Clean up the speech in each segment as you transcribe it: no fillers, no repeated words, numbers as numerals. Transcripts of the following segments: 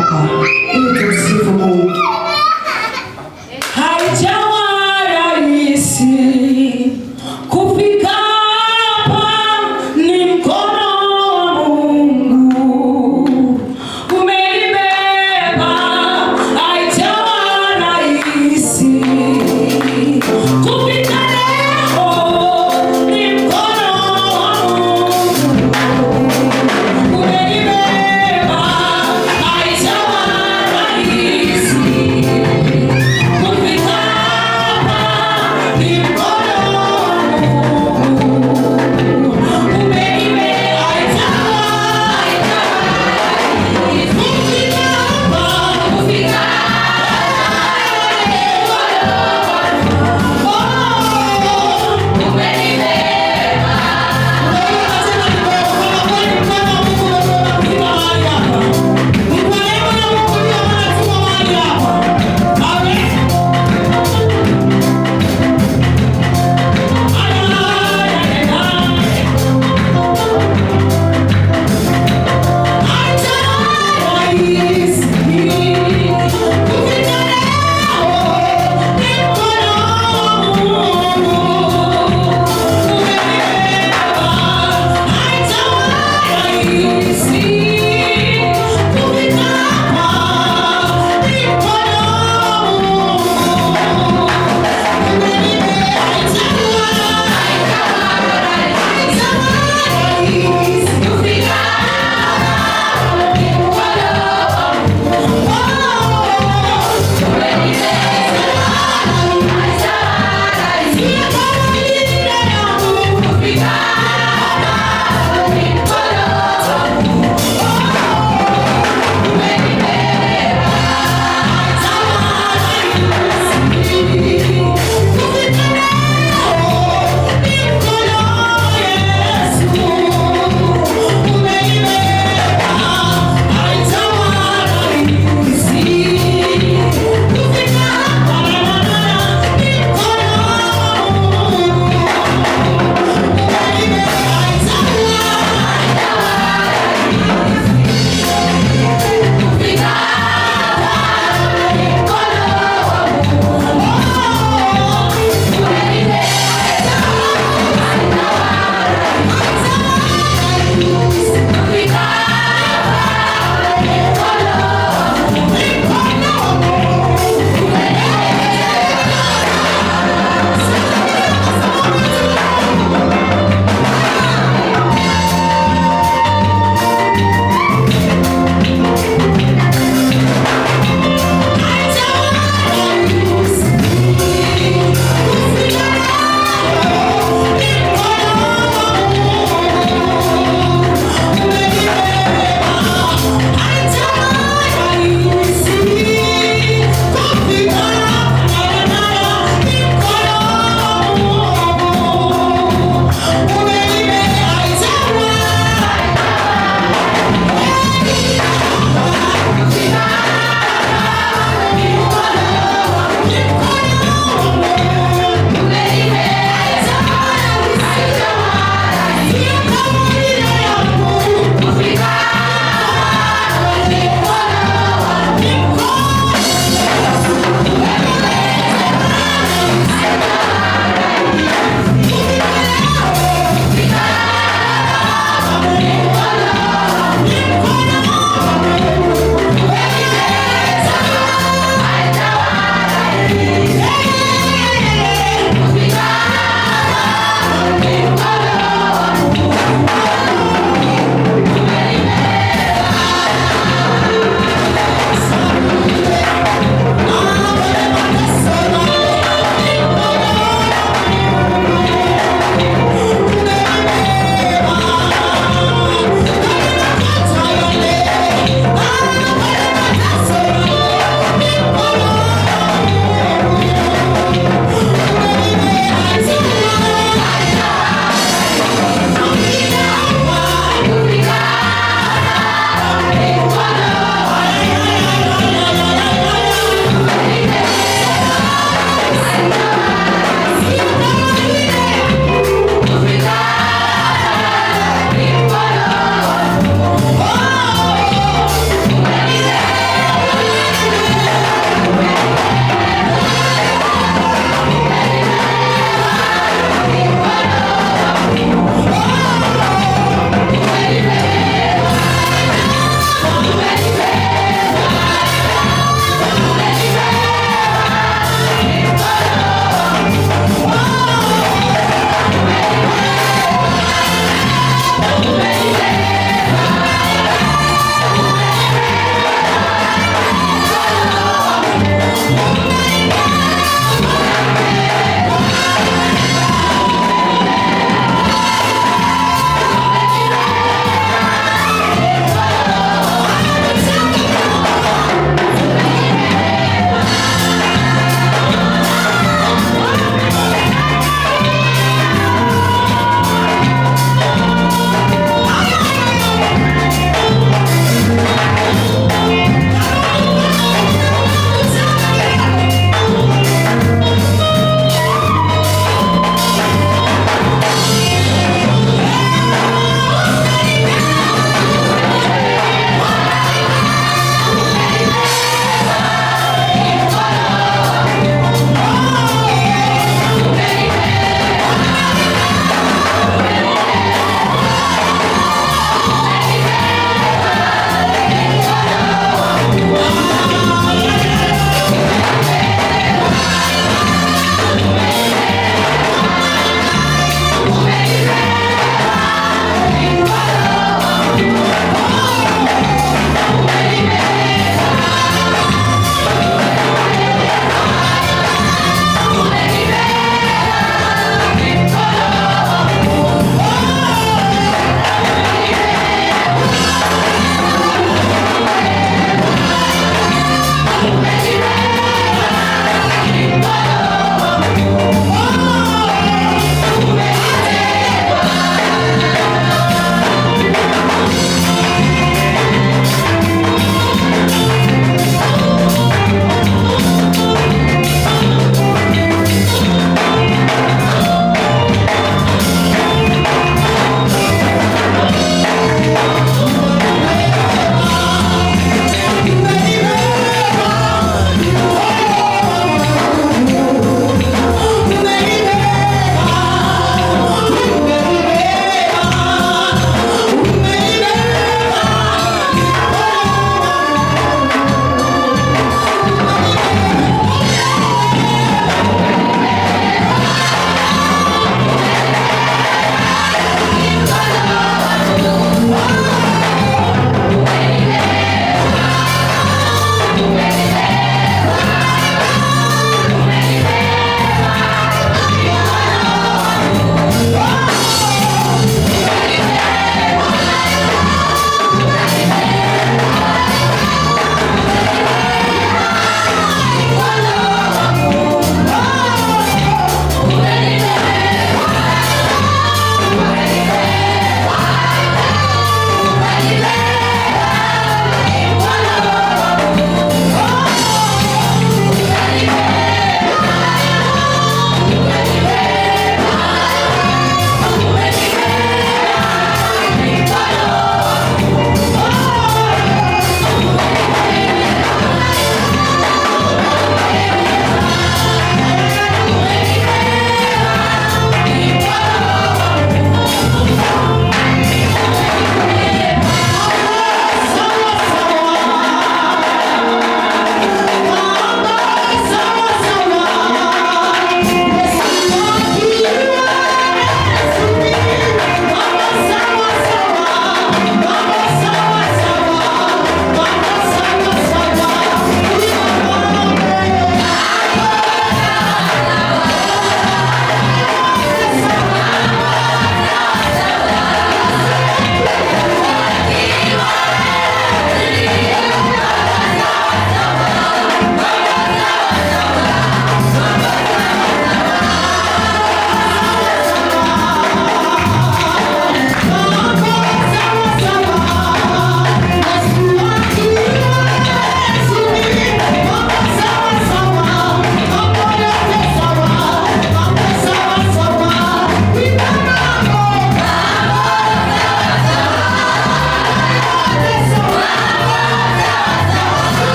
hapa ili tumsifu Mungu. Haijawa rahisi kufika hapa, ni mkono wa Mungu umenibeba. Haijawa rahisi kufika leo, ni mkono wa Mungu umenibeba. Haijawa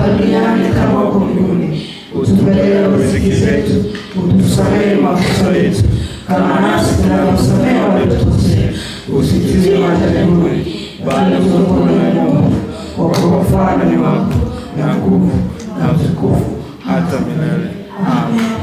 hapa duniani kama huko mbinguni. Utupe leo riziki zetu, utusamehe makosa yetu kama nasi tunavyosamehe waliotukosea, usitutie majaribuni, bali utuokoe na Mungu. Kwa kuwa ufalme ni wako na nguvu na utukufu hata milele. Amen.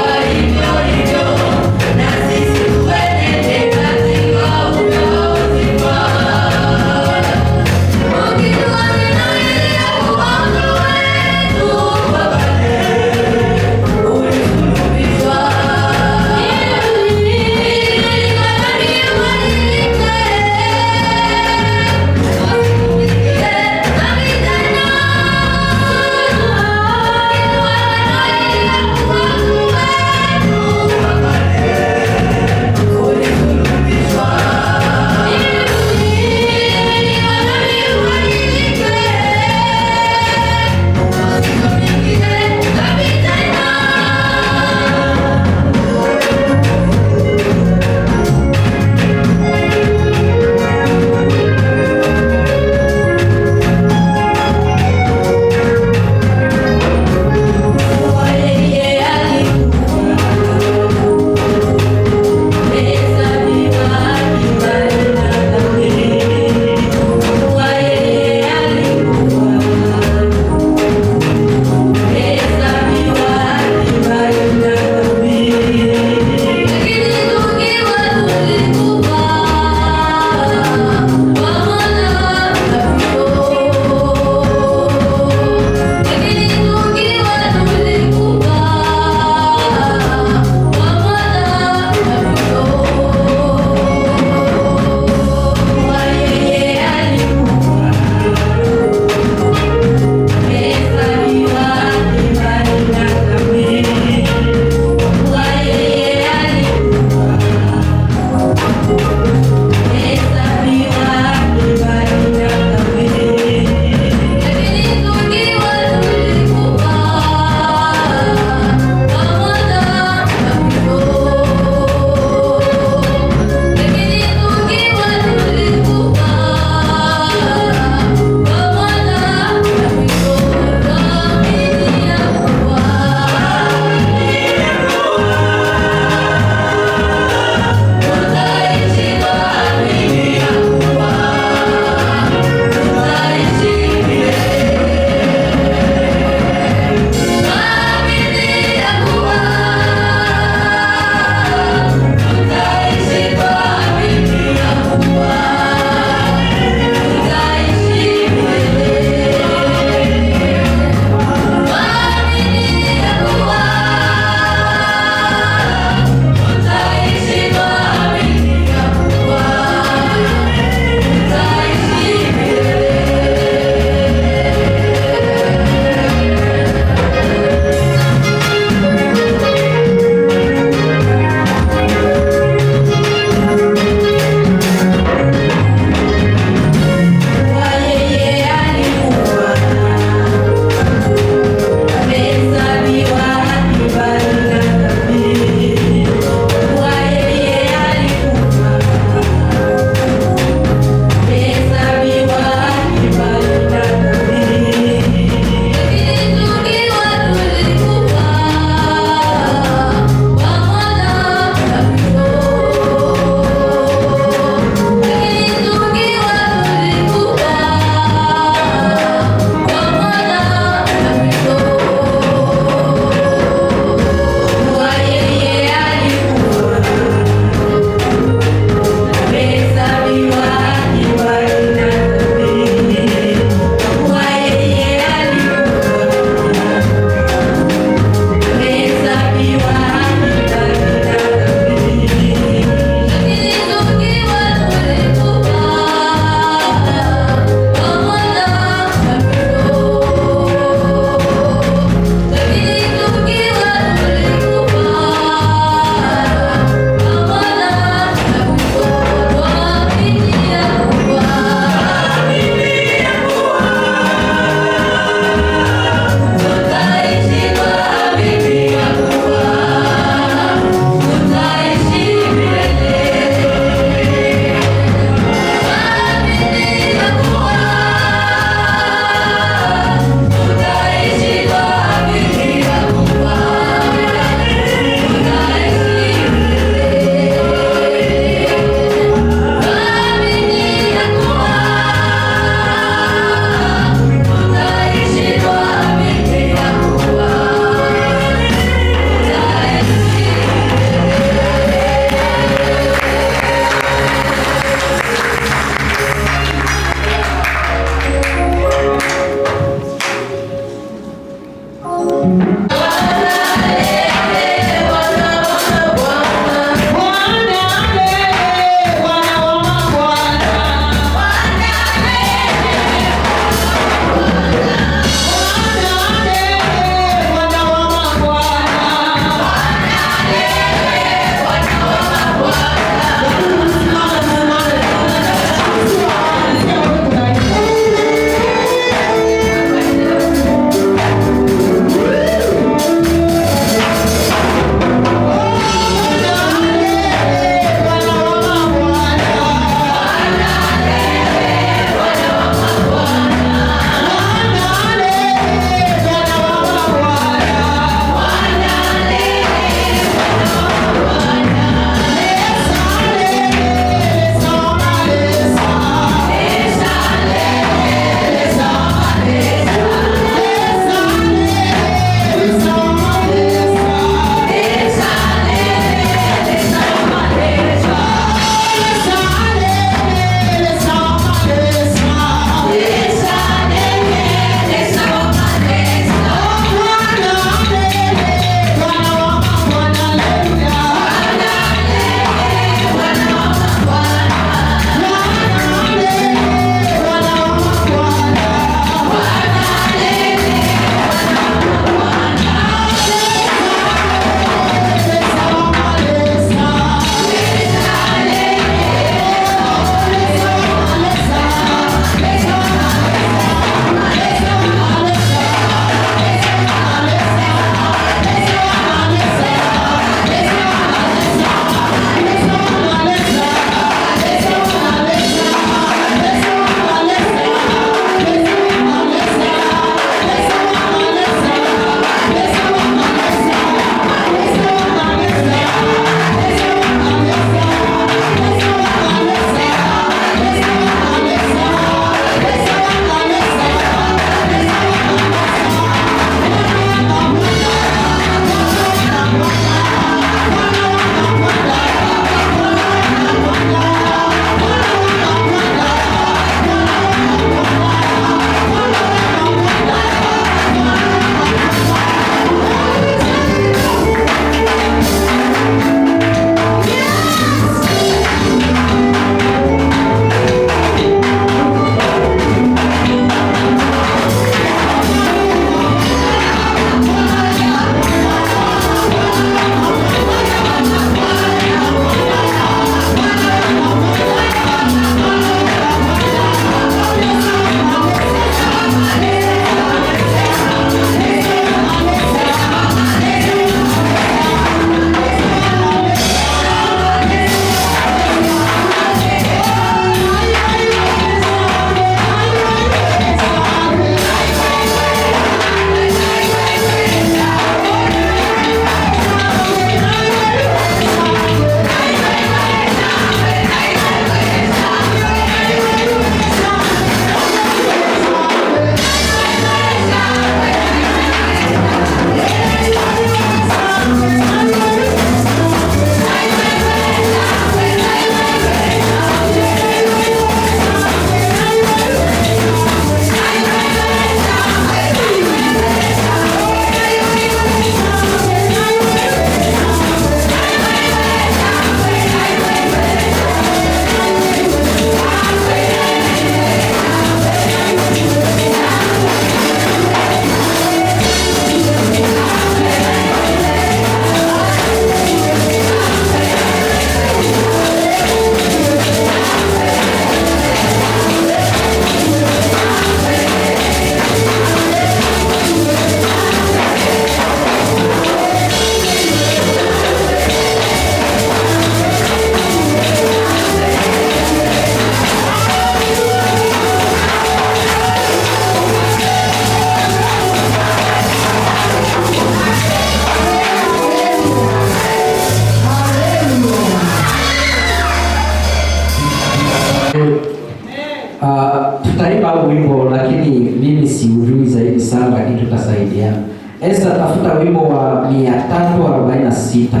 Tutaimba wimbo lakini mimi siujui zaidi sana, lakini tutasaidiana. Esther, tafuta wimbo wa 346.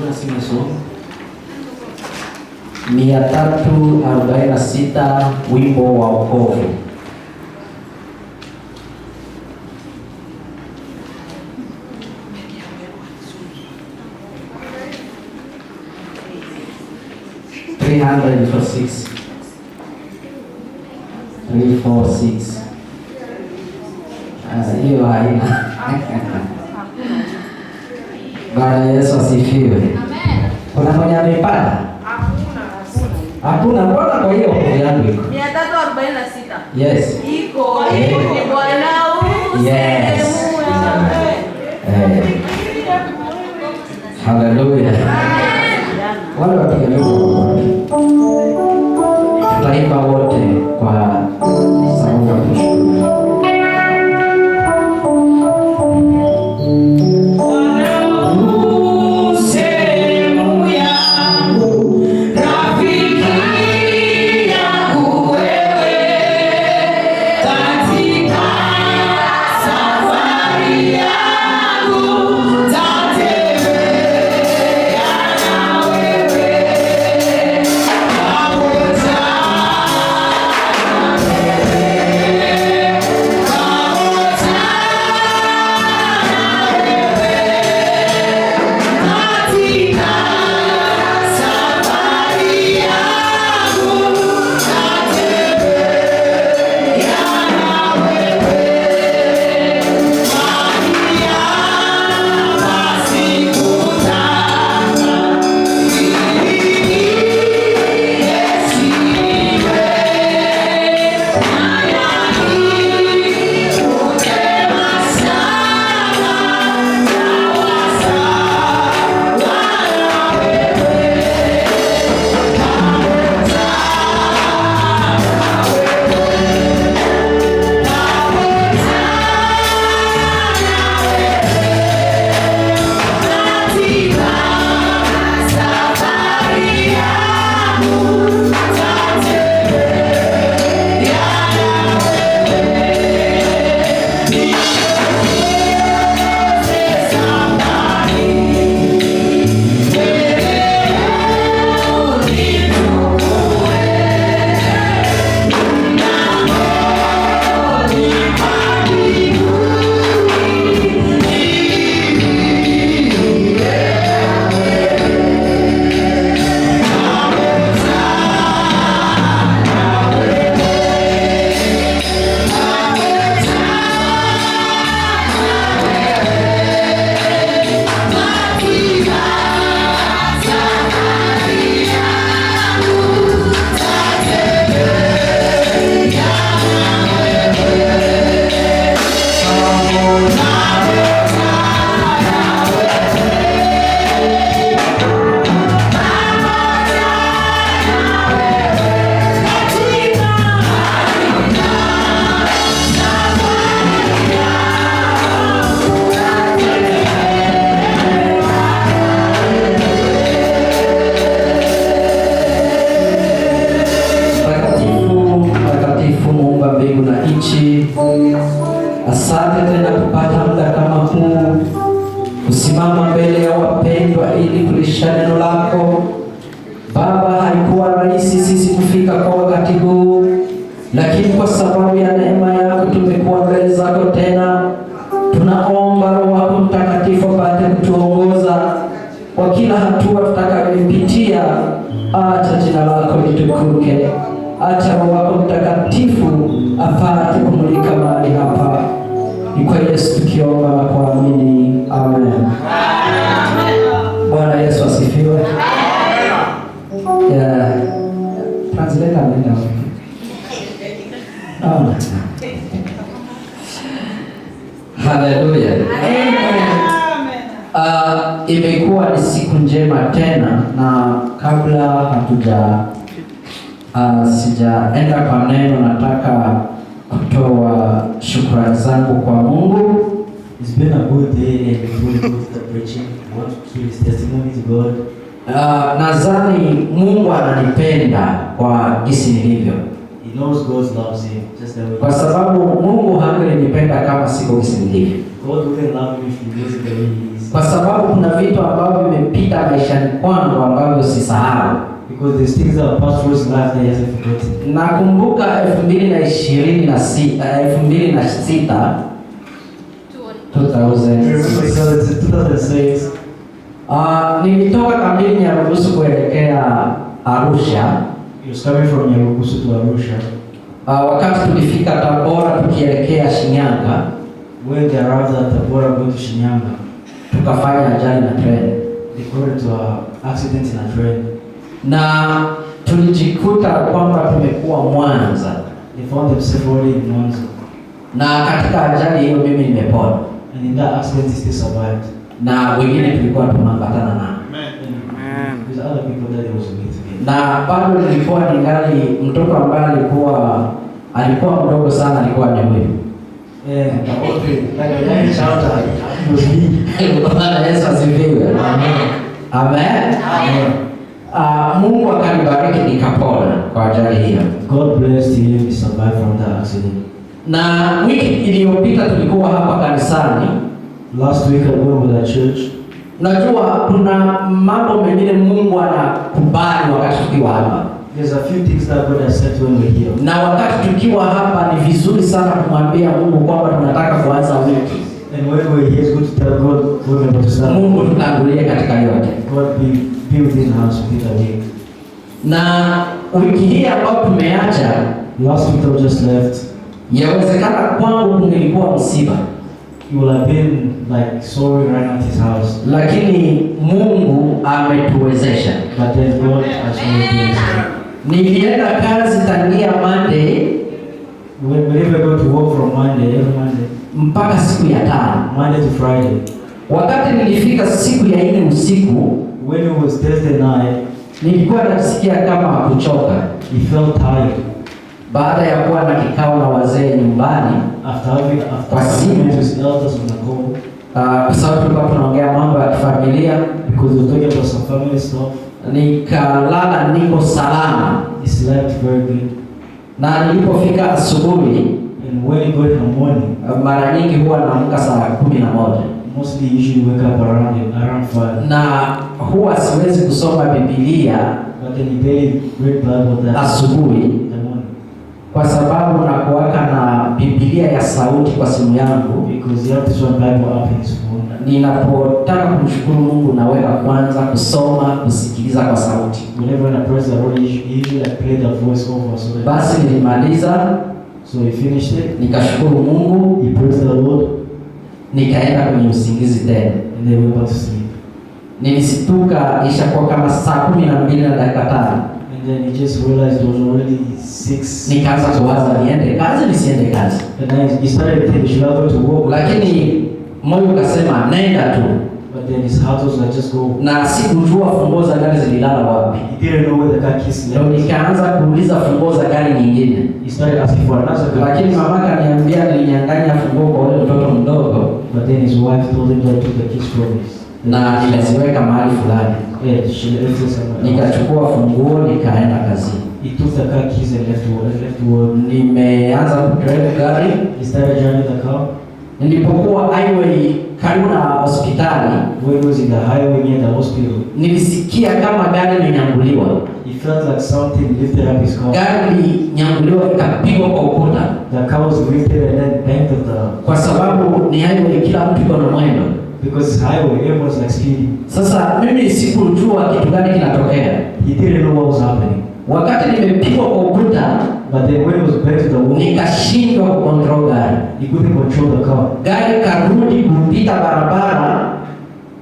Unasema so? 346, wimbo wa wokovu. Hiyo haina. Bwana Yesu asifiwe. Amen. Kuna mwenye amepanda? Hakuna. Mbona kwa hiyo yangu iko 346. Yes. Iko. Ni Bwana Yes. Hallelujah. Wale wapiga tutaimba wote kwa sauti ya kushukuru. Asante tena kupata muda kama huu kusimama mbele ya wapendwa ili kulisha neno lako. Baba, haikuwa rahisi sisi kufika kwa wakati huu, lakini kwa sababu ya neema yako tumekuwa mbele zako tena. Tunaomba Roho wako Mtakatifu apate kutuongoza kwa kila hatua tutakayopitia. Acha jina lako litukuke. Acha Roho wako Mtakatifu apate kumulika mahali hapa. Ni kwa Yesu tukiomba na kuamini. Amen. Bwana Yesu asifiwe. Translate amena. Hallelujah. Imekuwa ni siku njema tena, na kabla sijaenda kwa neno, nataka kutoa shukrani zangu kwa Mungu. It's been a good day and before we go to the preaching, I want to give his testimony to God. Nadhani Mungu ananipenda kwa jinsi nilivyo. He He knows God loves him, just the way kwa sababu Mungu hangenipenda kama siko kisindivu. God wouldn't love him if he was the way he is. Kwa sababu kuna vitu ambavyo vimepita maishani kwangu ambavyo sisahau. Because there's things that passed through his life that he hasn't forgotten. Nakumbuka 2026 2006. Nilitoka kambini ya Nyarugusu kuelekea Arusha. He was coming from Nyarugusu to Arusha. Wakati tulifika Tabora tukielekea Shinyanga, When they arrived at Tabora going to Shinyanga, tukafanya ajali na treni. they got into an accident in a train. Na tulijikuta kwamba tumekuwa Mwanza. They found themselves already in Mwanza. Na katika ajali hiyo mimi nimepona. And in that accident he still survived. Na wengine tulikuwa tunapatana nao. And there's other people that he was with again. Na bado nilikuwa ningali mtoto ambaye alikuwa mdogo sana, alikuwa ni huyu. And the old like a young child, he was me. Bwana Yesu asifiwe. Amen. Mungu akanibariki nikapona kwa ajali hiyo. God blessed him, he survived from that accident. Na wiki iliyopita tulikuwa hapa kanisani. Last week I went with a church. Najua kuna mambo mengine Mungu anakubali wakati tukiwa hapa. There's a few things that God has said when we're here. Na wakati tukiwa hapa ni vizuri sana kumwambia Mungu kwamba tunataka kuanza wiki. And when we're here, it's good to tell God we're going to start. Mungu tutangulie katika yote. God be within us within a week. Na wiki hii ambayo tumeacha, Last week I just left. yawezekana kwangu kungelikuwa msiba. He will have been like sorry right at his house. Lakini Mungu ametuwezesha. But then God has made us. Nilienda kazi tangia Monday Whenever I go to work from Monday, every Monday, mpaka siku ya tano. Monday to Friday. Wakati nilifika siku ya 4 usiku, When it was Thursday night, nilikuwa nasikia kama kuchoka. he felt tired. Baada ya kuwa na kikao na wazee nyumbani, After speaking to his elders on the call, kwa sababu tulikuwa tunaongea mambo ya kifamilia, because we were talking about some family stuff, nikalala niko salama. he slept very good. Na nilipofika asubuhi, And when he got in the morning, mara nyingi huwa naamka saa 11. mostly usually wake up around 5. Na huwa siwezi kusoma Biblia But then he barely read Bible that asubuhi in the morning. kwa sababu nakuwaka na Biblia ya sauti kwa simu yangu. Because he had this one Bible app in his phone. Ninapotaka kumshukuru Mungu naweka kwanza kusoma, kusikiliza kwa sauti. Whenever I press the Lord, he usually like play the voice over so that. Basi nilimaliza, So he finished it. nikashukuru Mungu, He praised the Lord, nikaenda kwenye usingizi tena. and then went back to sleep. Nilisituka ishakuwa kama saa 12 na dakika 5. And then he just realized it was already 6. Nikaanza kuwaza niende kazi nisiende kazi. And then he started to think, should I go to work? Lakini moyo ukasema nenda tu. But then his heart was like, just go. Na sikujua funguo za gari zililala wapi. He didn't know where the car keys Ndio left. nikaanza kuuliza funguo za gari nyingine. He started asking for another car. Lakini mama kaniambia nilinyang'anya funguo kwa yule mtoto mdogo But then his wife told him that he took the keys from his. na niliziweka mahali fulani. Yeah, she left it somewhere else. Nikachukua funguo nikaenda kazini. He took the car keys and left work. Nimeanza kudrive gari. He started driving the car. Nilipokuwa highway karibu na hospitali, When he was in the highway near the hospital, nilisikia kama gari limenyanguliwa. he felt like something lifted up his car. Gari lilinyanguliwa ikapigwa kwa ukuta. The car was lifted and then banged on the. Kwa sababu ni highway, kila mtu iko na mwendo. Because it's highway, everyone was like speeding. Sasa mimi sikujua kitu gani kinatokea. He didn't know what was happening. Wakati nimepigwa kwa ukuta, But then when he was back to the wall, nikashindwa kukontrol gari. he couldn't control the car. Gari karudi kupita barabara,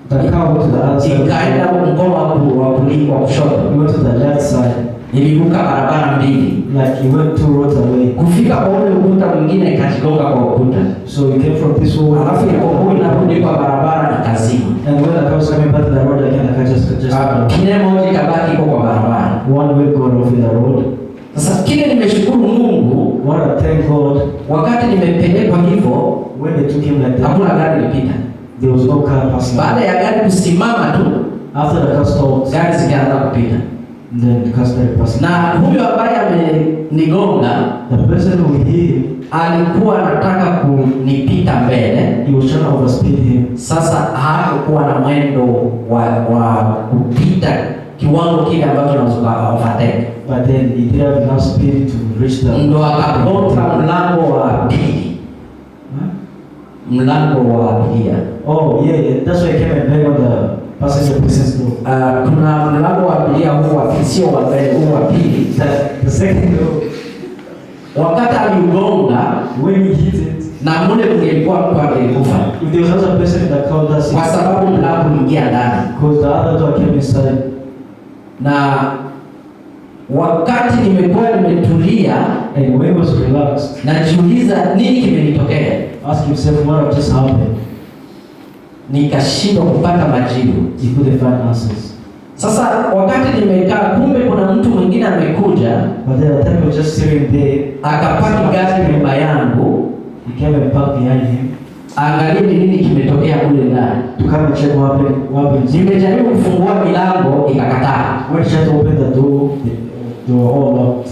The car went to the other side. ikaenda mkono wa kulia wa kushoto. He went to the left side. Niliruka barabara mbili. Like he went 2 roads away. Kufika kwa ule ukuta mwingine ikajigonga kwa ukuta. So he came from this wall. Alafu ilipokuwa inarudi kwa barabara ikazima. And when the car was coming back to the road again, the car just Kile moja ikabaki iko kwa barabara. one wheel got off in the road. Sasa kile nimeshukuru Mungu, What I thank God, wakati nimepelekwa hivyo when they took him like that, hakuna gari lipita. there was no car passing. Baada ya gari kusimama tu, After the car stopped, gari zikaanza kupita. Then the customary person. Na huyo ambaye amenigonga The person who hit him, alikuwa anataka kunipita mbele. he was trying to overspeed him. Sasa hakuwa na mwendo wa kupita kiwango kile ambacho tunaweza overtake. But then he didn't have enough speed to reach the. Ndo akagonga mlango wa pili. Mlango wa abiria. Oh yeah, that's why he came and banged on the passenger person's door. Kuna mlango wa abiria huu wa sio wa mbele, huu wa pili. The second door. Wakati aliugonga, When he hit it, na mule kungelikuwa mtu angekufa if there was another person in the car, that's kwa sababu mlango uliingia ndani. because the other door came inside. Na wakati nimekuwa nimetulia, And when he was relaxed, najiuliza nini kimenitokea, ask himself what just happened. nikashindwa kupata majibu. He couldn't find answers. Sasa wakati nimekaa, kumbe kuna mtu mwingine amekuja But then the time he was just sitting there, akapaki gari nyuma yangu, he came and parked behind him angalie ni nini kimetokea kule ndani. to come and check what happened. Nimejaribu kufungua milango ikakataa, When he tried to open the door, they were all locked.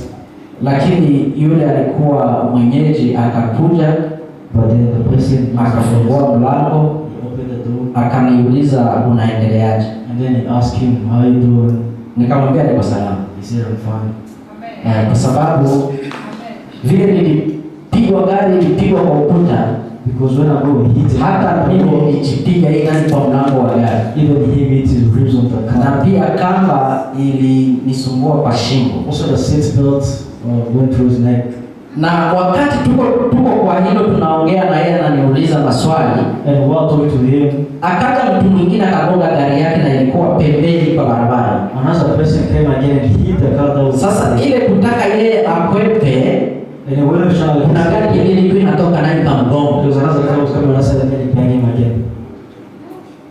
lakini yule alikuwa mwenyeji akakuja But then the person akafungua mlango he opened the door akaniuliza unaendeleaje? and then he asked him, "How you doing?" Nikamwambia niko salama. He said, "I'm fine." Kwa sababu vile nilipigwa gari, nilipigwa kwa ukuta, Because when I go and hit him, hata mimi nilijipiga ndani kwa mlango wa gari, even him hit his ribs on the na car. pia kamba ilinisumbua kwa shingo. Also the seat belt went through his neck. Na wakati tuko kwa hilo tunaongea na yeye, ananiuliza maswali, And while talking to him, akaja mtu mwingine akagonga gari yake na ilikuwa pembeni kwa barabara. another person came again and hit the car that was. Sasa ile kutaka yeye akwepe, And when he was trying to kuna gari nyingine ilikuwa inatoka nayo there ikamgonga. was another car was coming outside and then he banged him again.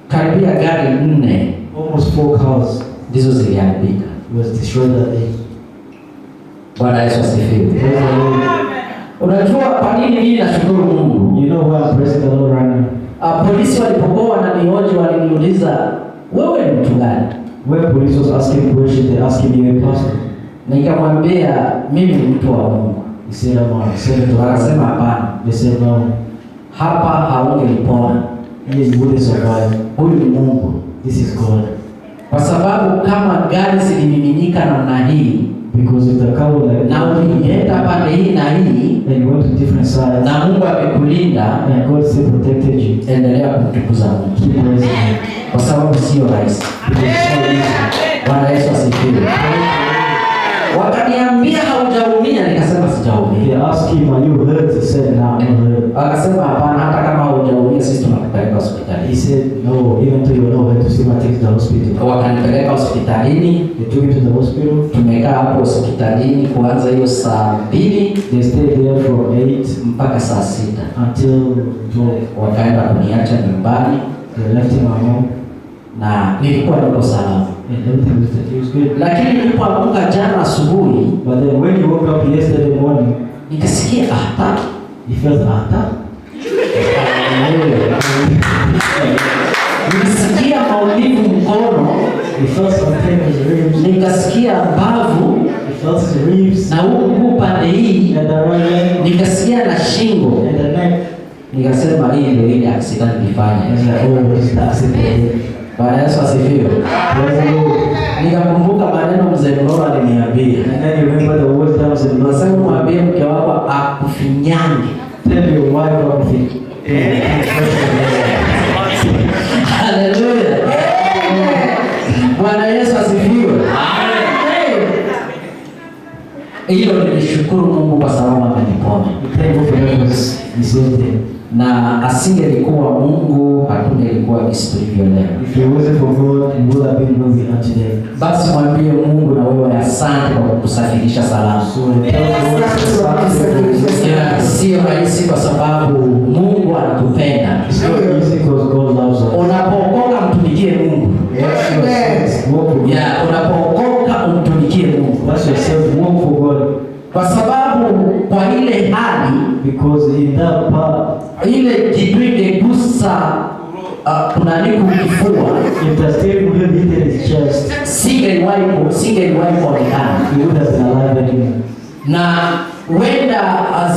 Karibia gari 4 Almost 4 cars ndizo ziliharibika. was destroyed that day. Bwana Yesu asifiwe. Praise the Lord. Unajua kwa nini mimi nashukuru Mungu? You know why I'm praising the Lord right now? Polisi walipokuwa wananihoji waliniuliza wewe ni mtu gani? When police was asking questions, they asking me a pastor. Nikamwambia mimi ni mtu wa Mungu. He said, "I'm a servant of Wakasema God." hapana, They said, "No, hapa haungelipona. here you wouldn't survive. Huyu ni Mungu. This is God." Kwa sababu kama gari zilimiminika namna hii Because if the car was like na ulienda pande hii na hii and you went to different sides, na Mungu amekulinda, and God still protected you, endelea kumtukuza Mungu keep praising Him. kwa sababu sio rahisi. Because it's so easy. Bwana Yesu asifiwe. Wakaniambia haujaumia, nikasema sijaumia. They asked him, "Are you hurt?" He said, "No, I'm not hurt." Wakasema hapana, hata kama haujaumia sisi tunakupeleka hospitali. He said, "No, even though you're not hurt, you still might take to the hospital." Wakanipeleka hospitalini, They took him to the hospital. tumekaa hapo hospitalini kuanza hiyo saa 2 They stayed there from 8 mpaka saa 6. until 12. Wakaenda kuniacha nyumbani They left him at home, na nilikuwa niko salama. and everything was good. Lakini nilipoamka jana asubuhi But then when he woke up yesterday morning, nikasikia hata he felt that. nilisikia maumivu mkono, He felt some pain in his ribs. nikasikia mbavu He felt his ribs na huu mguu pande hii, and the right leg nikasikia na shingo. and the neck. Nikasema hii ndio ile accident nilifanya. I was like, "Oh, what is the accident?" Bwana Yesu asifiwe. Praise the Lord. Nikakumbuka maneno mzee Mlora aliniambia, And then you remember the words that was in the unasema Lord. mwambie mke wako akufinyange. Tell your wife everything. Haleluya. Bwana Yesu asifiwe. Hilo nilishukuru Mungu kwa sababu amenipona. Thank God for that was he saved him. Na asingelikuwa Mungu hatungelikuwa jinsi tulivyo leo. If it wasn't for God, it would have been where we are today. Basi mwambie Mungu na wewe asante kwa kukusafirisha salama. So tell God Yeah, sio rahisi kwa sababu Mungu anatupenda. it's not easy because God loves us. Unapookoka mtumikie Mungu. Walk for God. Yeah, unapookoka umtumikie Mungu. Bless yourself, walk for God. Kwa sababu kwa ile hali Because in that part, ile kitu ingegusa kuna niku kifua, if the stake would have hit his chest, singeliwahi kuonekana. he would have been alive anymore. Na wenda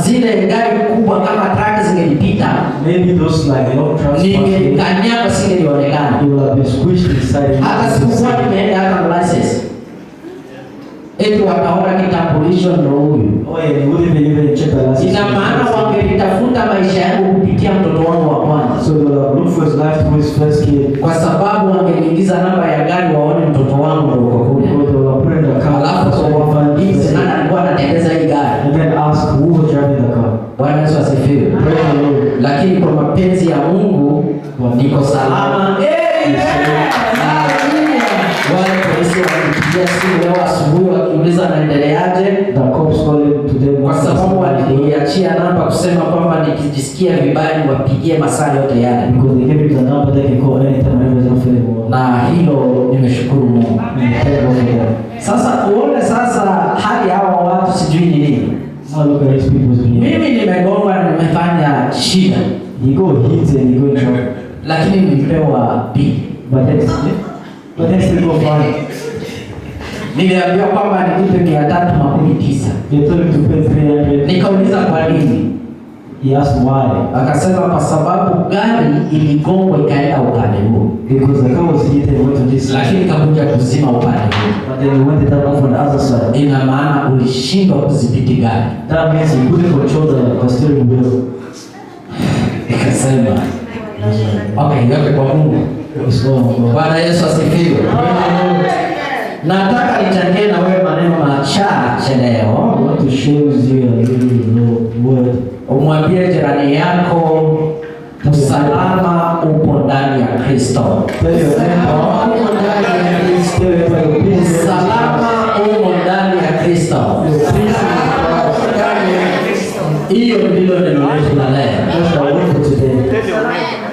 zile gari kubwa kama truck zingelipita, Maybe those like trucks, ningekanyaga singelionekana. he will have been squished inside. Hata sikuwa nimeenda hata license, eti wataona kitambulisho ndo huyu. Oh yeah, he wouldn't even check the license. Ina maana wangelitafuta maisha yangu kupitia mtoto wangu wa kwanza. So they will have looked for his life to his first kid. Kwa sababu wangeniingiza namba ya gari waone mtoto wangu ndo uko kule. So they will have put in the car. Alafu wafandize nani alikuwa anatembeza hii gari. And then ask who was driving the car. Bwana Yesu asifiwe. Praise the Lord. Lakini kwa mapenzi ya Mungu niko salama. Wale polisi walipigia simu leo asubuhi wakiuliza naendeleaje. The cops called to them Kwa sababu waliniachia namba kusema kwamba nikijisikia vibaya niwapigie masaa yote yale. because they gave him the number they can call anytime whenever they feel well. Na hilo nimeshukuru Mungu. And thank God for that. Sasa uone sasa hali hawa watu sijui ni nini. Now look at his people's behavior. Mimi nimegomba, nimefanya shida, He go hit and he go in trouble. lakini nilipewa bili. But then still go fine. Niliambiwa kwamba nilipe 319. They told him to pay 300. Nikauliza kwa nini? He asked why. Akasema kwa sababu gari iligongwa ikaenda upande huu, Because the car was hit and went to this side. lakini kakuja kuzima upande huu. But then he went it up on the other side. Ina maana ulishindwa kudhibiti gari. That means he couldn't control the steering wheel. Ikasema okay, yote kwa Mungu. Bwana Yesu asifiwe. Nataka nichangie na wewe maneno machache I leo. want to share with you a little word. Umwambie jirani yako usalama upo ndani ya Kristo. Tell your neighbor, tell your neighbor, peace. Usalama upo ndani ya Kristo. Hiyo ndilo neno letu la leo. That's the word for today.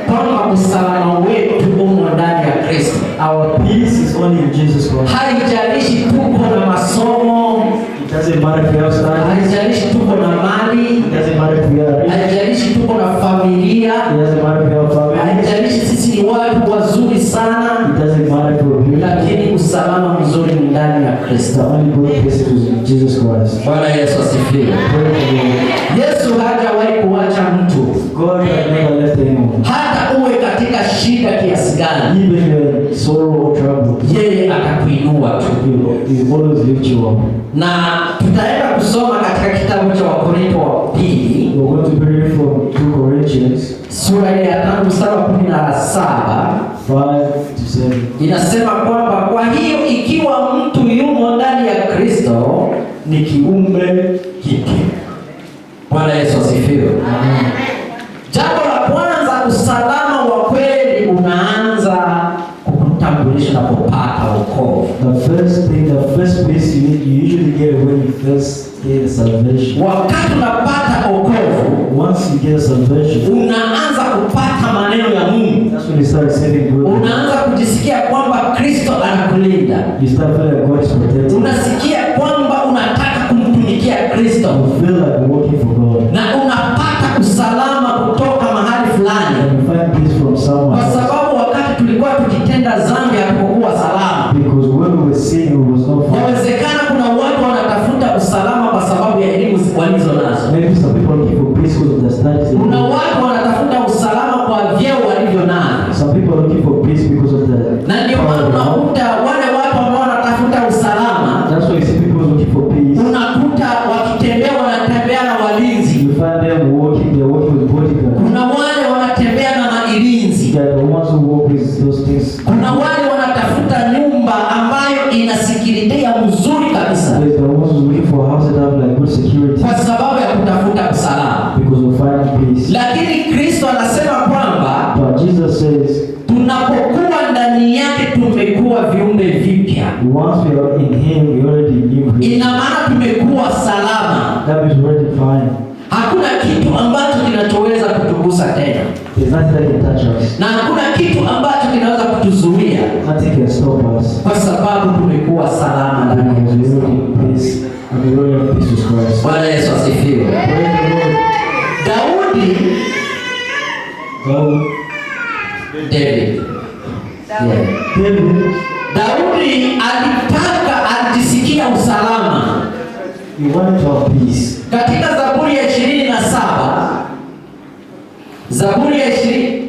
Kama usalama wetu upo ndani ya Kristo. Our peace is only in Jesus Christ. Haijalishi tuko na masomo, It doesn't matter if you have studies. haijalishi tuko na mali, It doesn't matter if you are rich. haijalishi tuko na familia, It doesn't matter if you have family. haijalishi sisi ni watu wazuri sana, It doesn't matter if you're rich. lakini usalama mzuri ni ndani ya The Kristo. only good place is Jesus Christ. Bwana Yesu asifiwe. Praise the Lord. Yesu hajawahi kuacha mtu, God has never left anyone. hata uwe katika shida kiasi gani, Even in sorrow or trouble, yeye atakuinua tu. He always lift you up. Na tutaenda kusoma katika kitabu cha Wakorintho wa pili We're going to be reading from 2 Corinthians sura ile ya 5 mstari wa 17. 5 to 7. Inasema kwamba kwa hiyo ikiwa mtu yumo ndani ya Kristo ni kiumbe kipya. Bwana Yesu asifiwe. Jambo la kwanza, usalama wa kweli unaanza kukutambulisha na kupata wokovu. The first place you usually get when you first get a salvation. Wakati unapata wokovu, Once you get a salvation, unaanza kupata maneno ya Mungu. that's when you start receiving good. Unaanza kujisikia kwamba Kristo anakulinda. You start feeling like God is protecting. Unasikia kwamba unataka kumtumikia Kristo. You feel like you're working for God. Na unapata usalama kutoka mahali fulani, And you find peace from someone kwa else. sababu wakati tulikuwa tukitenda dhambi hatukuwa salama. Because when we were sinning, it was not fun. Inawezekana kuna watu wanatafuta usalama kwa sababu ya elimu walizo nazo. Maybe some people are looking for peace because of the studies. Kuna watu wanatafuta usalama kwa vyeo walivyo navyo, Some people are looking for peace because of the na ndio maana unakuta wale watu ambao wanatafuta usalama, That's why you see people looking for peace. unakuta wakitembea wanatembea na walinzi. You find them walking, they're walking with bodyguards. Kuna wale wanatembea na mailinzi. They are the ones who walk with those things. Kuna wale wanatafuta nyumba ambayo ina security mzuri kabisa, There's the ones who looking for houses that have like good security kwa sababu ya kutafuta usalama. because of finding peace. Lakini Kristo anasema kwamba But Jesus says, tunapokuwa ndani yake tumekuwa viumbe vipya. once we are in Him, we already live with Him. Ina maana tumekuwa salama. That means we're already fine. Hakuna kitu ambacho kinachoweza kutugusa tena, There's nothing that can touch us. na hakuna kitu ambacho kinaweza kutuzuia, Nothing can stop us. kwa sababu tumekuwa salama ndani ya Because we Kristo. already in peace. And we already have peace with Christ. Bwana Yesu asifiwe. Praise the Lord. Daudi God, David He wanted to have peace. Katika Zaburi ya 27, Zaburi ya 27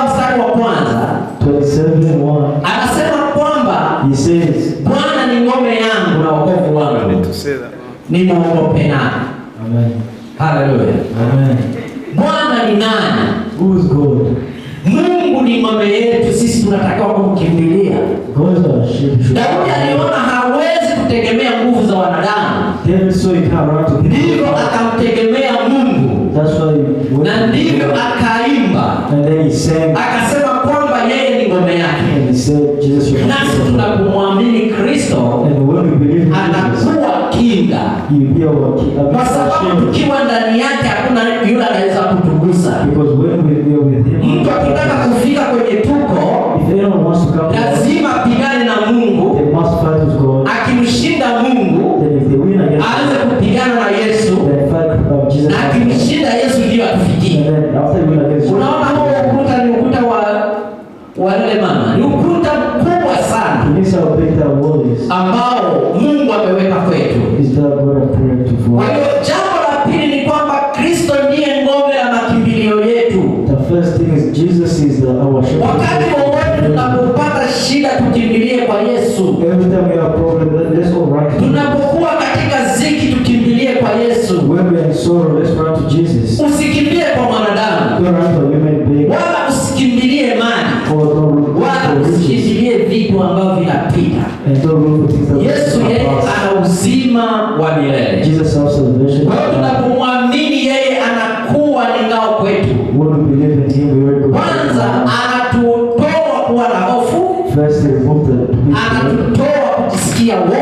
mstari wa kwanza 27:1. anasema kwamba He says, Bwana ni ngome yangu na wokovu wangu, nimwogope nani? Amen. Haleluya. Amen. Bwana ni nani? Who is God? Mungu ni ngome yetu, sisi tunatakiwa kumkimbilia. God is our shepherd. Daudi aliona hawezi kutegemea nguvu za wanadamu, David saw he can't run to ndivyo people. akamtegemea Mungu, That's why he went na ndivyo akaimba and then he sang akasema kwamba yeye ni ngome yake. and he said, Jesus, you Nasi tunapomwamini Kristo and when we believe in Jesus, anakuwa kinga, he will be our kwa sababu tukiwa ndani yake hakuna yule anaweza kutugusa. Because when we are with him, Mtu akitaka kufika kwenye tuko, if anyone wants to come to us, lazima pigane na Mungu. they must fight with God. Akimshinda Mungu, Then if they win against aanze us, kupigana na Yesu, then fight Jesus. na akimshinda Yesu ndio atufikie. And then after you win against Unaona huo ukuta ni ukuta wa yule mama, ni ukuta mkubwa sana He needs how big that wall is. ambao Mungu ameweka kwetu. Is that God of prayer to Kwa fall? hiyo jambo la pili ni kwamba Kristo ndiye ngome la makimbilio yetu. The first thing is Jesus is our shepherd. Wakati wowote tunapopata shida, tukimbilie kwa Yesu. Every time we have a problem, let's go right to Him. Tunapokuwa katika ziki, tukimbilie kwa Yesu. When we are in sorrow, let's run to Jesus. Usikimbie kwa mwanadamu, Don't run to a human being wala usikimbilie mali, or don't look wala for riches. usikimbilie vitu ambavyo vinapita. And don't look for things that Yesu yeye pass. ana uzima wa milele. Jesus has salvation. Kwa hiyo tunapomwamini yeye, anakuwa ni ngao kwetu. When we believe in Him, we will go. Kwanza anatutoa kuwa na hofu, First, He removed the to be scared. anatutoa kujisikia woga,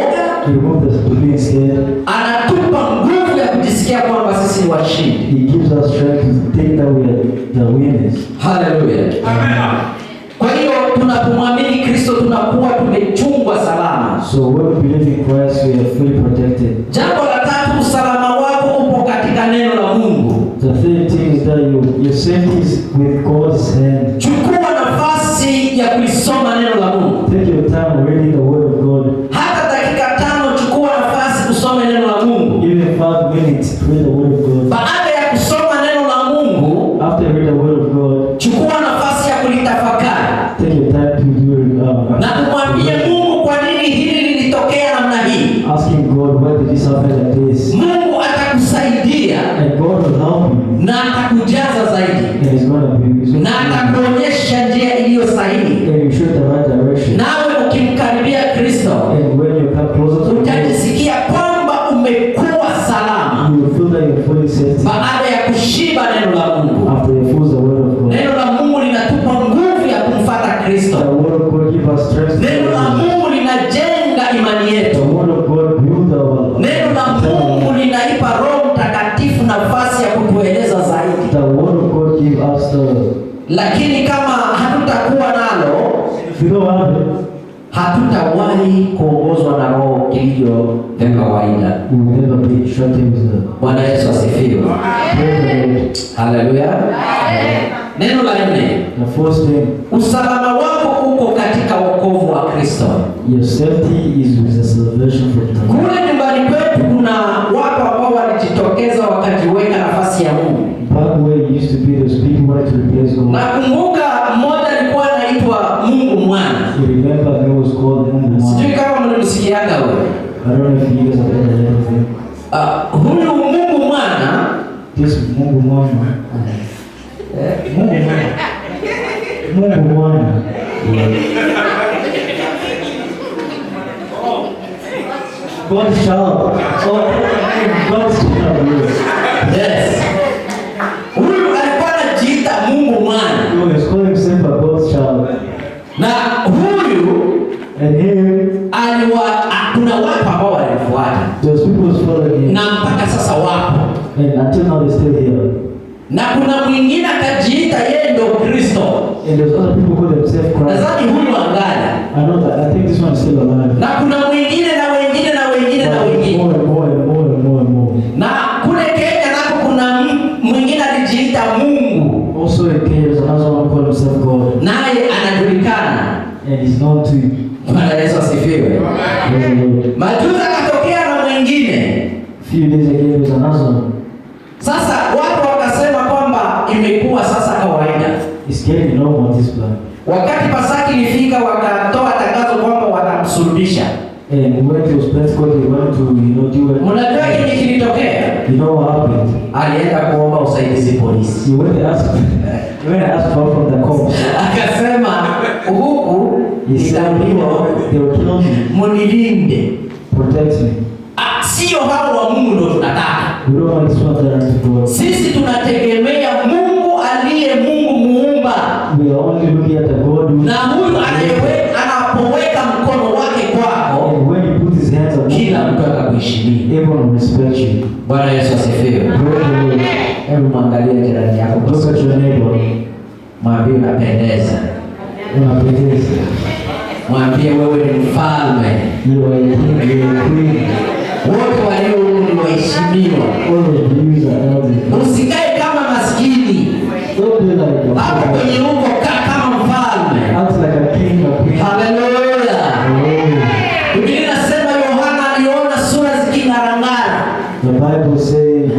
He removed us to be scared. anatupa nguvu ya kujisikia kwamba sisi ni washindi. He gives us strength to think that we are the winners. Haleluya. Kwa hiyo tunapomwamini Kristo tunakuwa tumechungwa salama. So when we believe in Christ, we are fully protected. Jambo la tatu, usalama wako upo katika neno la Mungu. The third thing is that your safety is with God's hand. Chukua nafasi ya kulisoma neno la Mungu. Take your time reading the Word of God. Hata dakika 5 chukua nafasi kusoma neno la Mungu. Even 5 minutes, read the Word of God. Baada ya kusoma neno la Mungu, After you read the Word of God, chukua nafasi ya kulitafakari take your time to do it. na kumwambia Mungu, kwa nini hili lilitokea namna hii? Asking God, why did this happen like this? Mungu atakusaidia And God will help you. na atakujaza zaidi And He's going to be na atakuonyesha njia iliyo sahihi. and you show the right direction. Nawe ukimkaribia Kristo And when you come closer to Him, utajisikia kwamba umekuwa salama you will feel that you're fully safe baada ya kushiba neno la Mungu. after you feel the Word of God. Neno la Mungu linatupa nguvu ya kumfuata The Kristo. Word of God gives us strength. Neno la Mungu linajenga imani The yetu. Word of God builds our Neno la Mungu linaipa Roho Mtakatifu nafasi ya kutueleza zaidi. The Word of God gives us the. Lakini kama hatutakuwa nalo, If you don't have it, hatutawahi kuongozwa na roho iliyo ya kawaida. we will never be instructed with the. Bwana Yesu asifiwe. Praise the Lord. Haleluya. Neno la 4, The first thing, usalama wako uko katika wokovu wa Kristo. your safety is with the salvation from the Lord. Kule nyumbani kwetu kuna watu ambao walijitokeza wakajiweka nafasi ya Mungu. Back where it used to be, those people wanted to replace God. Nakumbuka mmoja alikuwa anaitwa Mungu Mwana. You remember he was called Mungu Sijui Mwana. kama mlimsikiaga wewe. I don't know if you guys have ever heard of him. Huyu Mungu Mwana This Mungu Mwana. Mungu Mwana. Mungu Mwana. God's child. Oh, God's child. yes. Huyu alikuwa anajiita Mungu Mwana. He was calling himself a God's child. Na huyu And here, kuna watu ambao walimfuata those people was following him. na mpaka sasa wapo. And until now, they're still here. Na kuna mwingine akajiita yeye ndio Kristo. And there's other people who call themselves Christ. Nadhani huyu angali. I know that. I think this one is still alive. Na kuna mwingine na wengine na wengine na But wengine. more and more and more and more and more. Na kule Kenya nako kuna mwingine alijiita Mungu. Also in Kenya, there's another one called himself God. Naye anajulikana. And he's known to Bwana Yesu asifiwe. Majuzi akatokea na mwingine. Few days ago there was another one. Sasa watu wakasema kwamba imekuwa sasa kawaida. It's getting normal this plan. Wakati Pasaka ilifika wakatoa tangazo kwamba watamsulubisha. And when it was Pentecost, they wanted to, do it. Mnajua kile kilitokea? You know what happened? Alienda kuomba usaidizi polisi. You went to ask for from the cops. Akasema huku nitauliwa, They will kill me. munilinde. Protect me. Sio hao wa Mungu ndio tunataka. We don't want this one that to God. Sisi tunategemea Mungu aliye Mungu muumba. We are only looking at the God who. Na huyu anapoweka mkono wake kwako, And when he put his hands on kila you, mtu atakuheshimu. everyone will respect you. Bwana Yesu asifiwe. Praise the Lord. Hebu mwangalie jirani yako. Look at your neighbor. Mwambie unapendeza. Unapendeza. Mwambie wewe ni mfalme. You are a king, you are a queen. Wote walio humu ni waheshimiwa. All of you are elders. Usikae kama maskini. Don't be like Hapo a kwenye huko kaa kama mfalme. act like a king or queen. Haleluya. Oh. Biblia inasema Yohana aliona sura ziking'arang'ara. The Bible says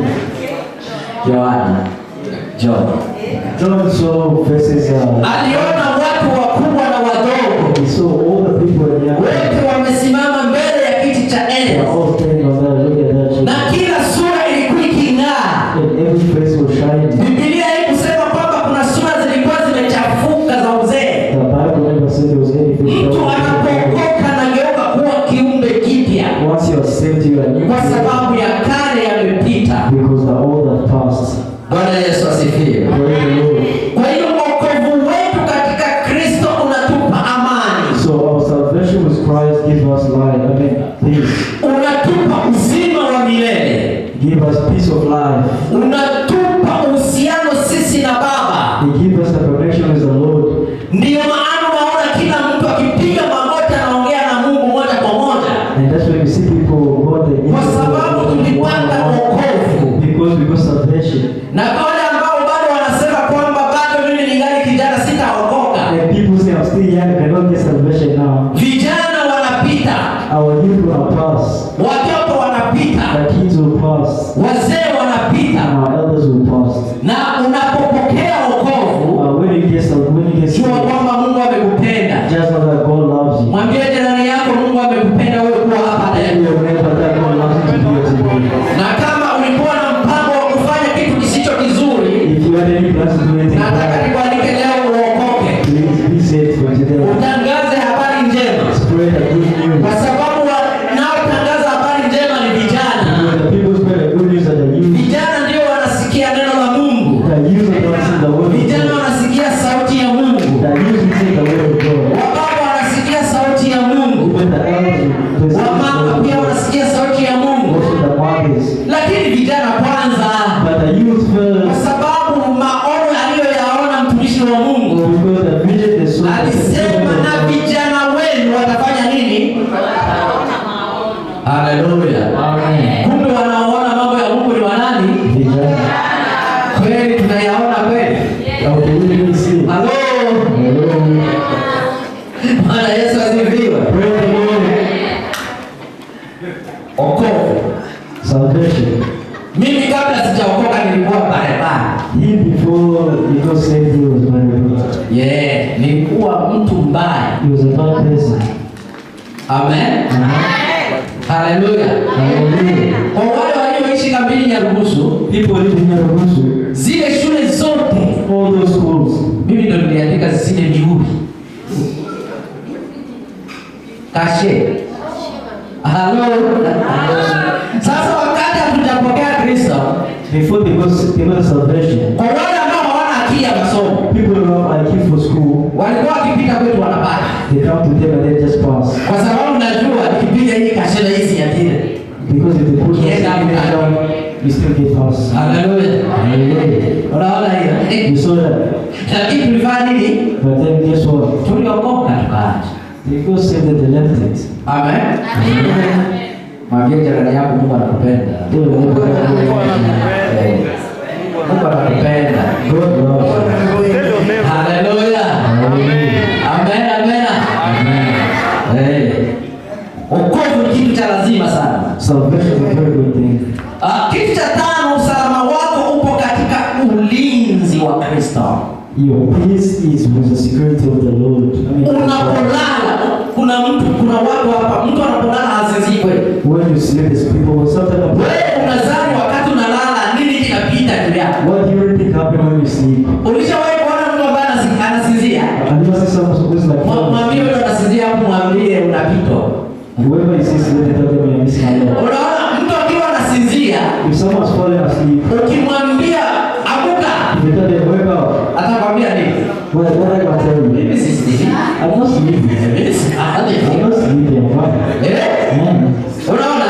John saw faces. aliona watu wakubwa na wadogo, He saw all the people in the wote wamesimama mbele ya kiti cha They enzi, were all standing on that. Look at that. na kila sura ilikuwa iking'aa. And every face was shining. Biblia haikusema kwamba kuna sura zilikuwa zimechafuka za uzee. The Bible never said there was any face. Mtu anapookoka anageuka kuwa kiumbe kipya, Once you are saved, you are new. kwa sababu ya kale yamepita. Because the old have passed. Bwana Yesu asifiwe. Praise the Lord. Kwa hiyo wokovu wetu katika Kristo unatupa amani, So our salvation with Christ gives us life. Peace. unatupa uzima wa milele, Give us peace of life. unatupa uhusiano sisi na Baba. He gives us a connection with the Lord. Ndiyo maana unaona kila mtu akipiga magoti anaongea na Mungu moja kwa moja, And that's why we see people God they kwa sababu tulipata wokovu. because we got salvation. Na kwa wale ambao bado wanasema kwamba bado mimi ningali kijana sitaokoka, And people say I'm still young, I cannot get salvation now. vijana wanapita, Our youth will pass. watoto wanapita, The kids will pass. wazee wanapita. And our elders will pass. Na unapopokea wokovu, When you get jua saved, kwamba Mungu amekupenda. just know that God loves you. Mwambie jirani yako, Mungu amekupenda wewe kuwa hapa And leo. you remember that God loves you to be here today. Na kama ulikuwa na mpango wa kufanya kitu kisicho kizuri, If you had any plans to do anything nataka bad, nikualike leo uokoke, please be saved for today. utangaze habari njema, Spread the good news. kwa sababu wanaotangaza habari njema ni vijana. When the people spread the good news that the youth, Vijana ndio wanasikia neno la Mungu, the youth will not see the word of vijana God. wanasikia sauti ya Mungu, The youth will see the word of God. wababa wanasikia sauti ya Mungu, Even the elders will listen to wamama the pia word. wanasikia sauti ya Mungu, Also the mothers. lakini vijana kwanza, But the youth kwa first. sababu maono aliyoyaona mtumishi wa Mungu Because the vision they saw. alisema, na vijana wenu watafanya nini? Haleluya. Amen. Kumbe wanaoona mambo ya Mungu ni wanani? Vijana. Kweli tunayaona kweli? Okay, we will see. Halo. Hello. Bwana Yesu asifiwe. Praise the Lord. Okovu. Salvation. Mimi kabla sijaokoka nilikuwa barabara. He before he got saved, he was very good. Yeah, nilikuwa mtu mbaya. He was a bad person. Amen. Haleluya. Hallelujah. Kwa wale walioishi kambini Nyarugusu, People living in Nyarugusu, zile shule zote all those schools, mimi ndo niliandika zile mihuri. Kashe. Halo. Sasa wakati hatujapokea Kristo, before they got salvation, kwa wale ambao hawana akili ya masomo, people who are IQ for school, walikuwa wakipita kwetu wanapata. they come to them and they just pass. Kwa sababu najua nikipiga hii kashela hizi ya tile. Because if they push us Yes, I'm down, we still get pass. Haleluya. Hallelujah. Unaona hiyo? You saw that. Lakini tulifanya nini? But then guess what? Tuliokoka tukaacha. They got saved and they left it. Amen. Mwambie jirani yako Mungu anakupenda. They were never Eh, Mungu anakupenda. God loves you. Haleluya. Hallelujah. Amen, amen. Wokovu ni kitu cha lazima sana. Salvation is a very good thing. Kitu cha tano, usalama wako upo katika ulinzi wa Kristo. Your peace is with the security of the Lord. Unapolala, kuna watu hapa, mtu anapolala hasinzii kweli. When you sleep, these people sometimes. Wewe unadhani wakati unalala nini kinapita juu yako? What do you think happen when you sleep? Ulishawahi kuona mtu ambaye anasinzia? And you see some supposed like. Mwambie yule anasinzia hapo, mwambie unapita. Whoever is sleeping, tell them you're missing out. Unaona mtu akiwa anasinzia, If someone's falling asleep, ukimwambia amuka, if you tell them wake up, atakwambia nini? what I can tell you? Mimi si sleeping. I'm not sleeping. Mimi si I'm not sleeping. What? Unaona?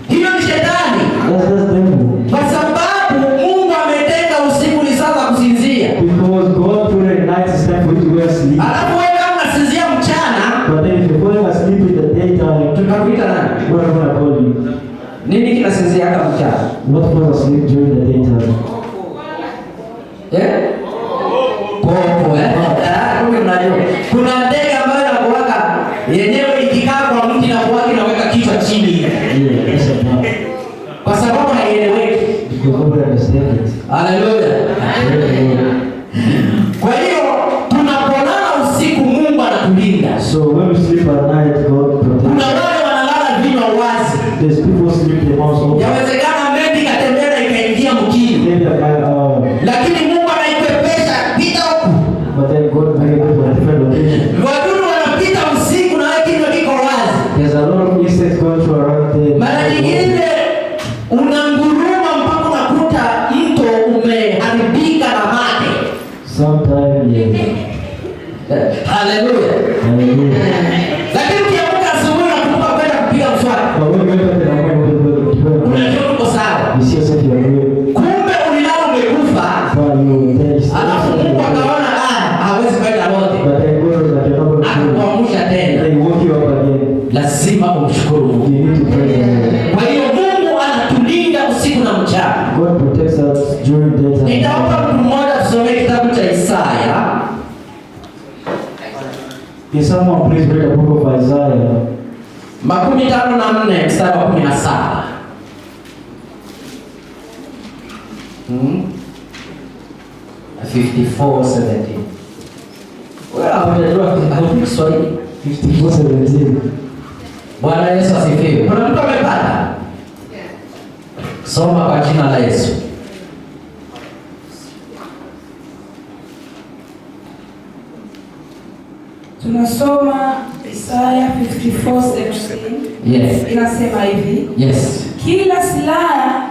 Hiyo ni shetani. That's devil. Kwa sababu Mungu ametenga usiku ni saa za kusinzia. Because God put a night is time for you to go and sleep. Alafu wewe kama unasinzia mchana, But then if you're falling asleep in the daytime, tunakuita nani? what am I gonna call you? Nini kinasinzia hapa mchana? What falls asleep during the daytime? Popo unajua. Kuna ndege ambayo inakuwaka yenyewe ikikaa kwa mti na kuwaka inaweka kichwa chini. Yeah, that's a part. Kwa sababu haieleweki. Because nobody understands it. Haleluya. Kwa hiyo tunapolala usiku Mungu anatulinda. So when we sleep at night, God protects Kuna us. wale wanalala vinywa wazi. There's people sleep in the house open. Yawezekana mimi katembea ikaingia mkini. Maybe Lakini Mungu anaipepesha pita huku. but then God made it to a different location. Wadudu wanapita usiku na wewe kinywa kiko wazi. There's a lot of insects going through around there. Mara nyingine unanguruma mpaka unakuta mto umeharibika na mate. Sometimes, yeah. Haleluya. Hallelujah. Lakini ukiamka asubuhi unakumbuka kwenda kupiga mswaki. But when you wake up in the morning, Unajua uko sawa. you see yourself you're good. Kumbe ulilala umekufa. But you there is Alafu Mungu akaona hawezi kwenda lote. but then God was like, you're not going to Akakuamsha tena. They woke you up again. Lazima umshukuru You Mungu. need to praise the Lord. Kwa hiyo Mungu anatulinda usiku na mchana. God protects us during daytime. Nitaomba mtu mmoja tusome kitabu cha Isaya. Can someone please read the book of Isaiah? 54 mstari wa 17. 54:17. Wewe unajua Kiswahili? 54:17. Bwana Yesu asifiwe. Kuna mtu amepata? Soma kwa jina la Yesu. Tunasoma Isaya 54:17. Yes. Inasema hivi. Yes. Kila silaha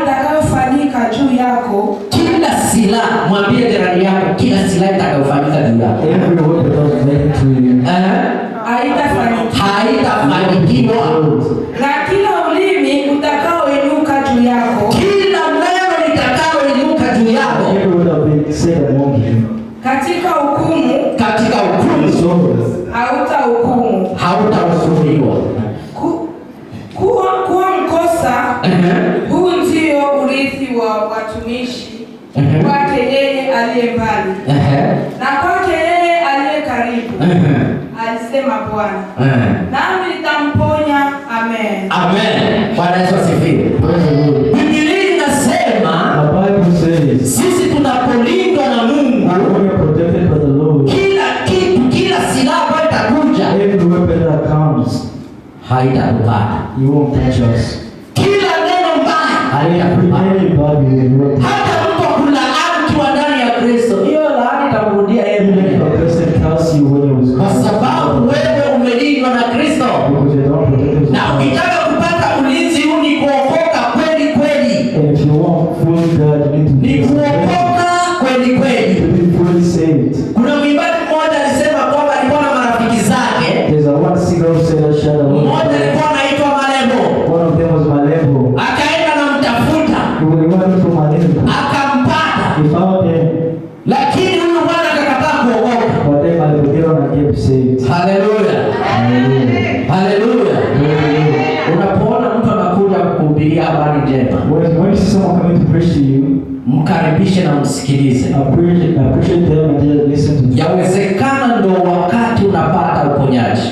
itakayofanyika juu yako, Kila silaha, mwambie jirani yako, kila silaha itakayofanyika juu yako. Every word that was made to you. Haitafanikiwa. na kila ulimi utakaoinuka juu yako, Kila neno litakaloinuka juu yako Every word that been said among you. katika hukumu katika hukumu So, hautahukumu. hautahukumiwa. Kuwa mkosa huu ndio urithi wa watumishi kwake yeye aliye mbali na kwake yeye aliye karibu, alisema Bwana, nami nitamponya. Amen. Amen. Bwana Yesu asifiwe. Biblia inasema the Bible says, sisi tunapolindwa na Mungu, when you're protected by the Lord, kila kitu, kila silaha ambayo itakuja every weapon that comes, haitatupata. you won't touch us. Kila neno mbaya haitatupata. Any bad will Hata mtu akulaani ukiwa ndani ya Kristo, hiyo laani itamrudia yeye mwenyewe, a person tells you when you kwa sababu wewe umelindwa na Kristo. because you don't protect Na yourself. ukitaka kupata ulinzi huu ni kuokoka kweli kweli, And if you want full God, you need to ni be kuokoka kweli to kweli. be fully saved. Kuna mwimbaji mmoja alisema kwamba alikuwa na marafiki zake, There's a one singer who said that shadow. mmoja alikuwa anaitwa Malebo, One of them was Malebo. akaenda na mtafuta He went from Malebo. akampata, He found him, lakini huyu bwana akakataa kuokoka. but then Malebo did not get saved. Haleluya, haleluya. Unapoona mtu anakuja kukuhubiria habari njema, When you see someone coming to preach to you, mkaribishe na msikilize. appreciate them and just listen to them. Yawezekana ndo wakati unapata uponyaji.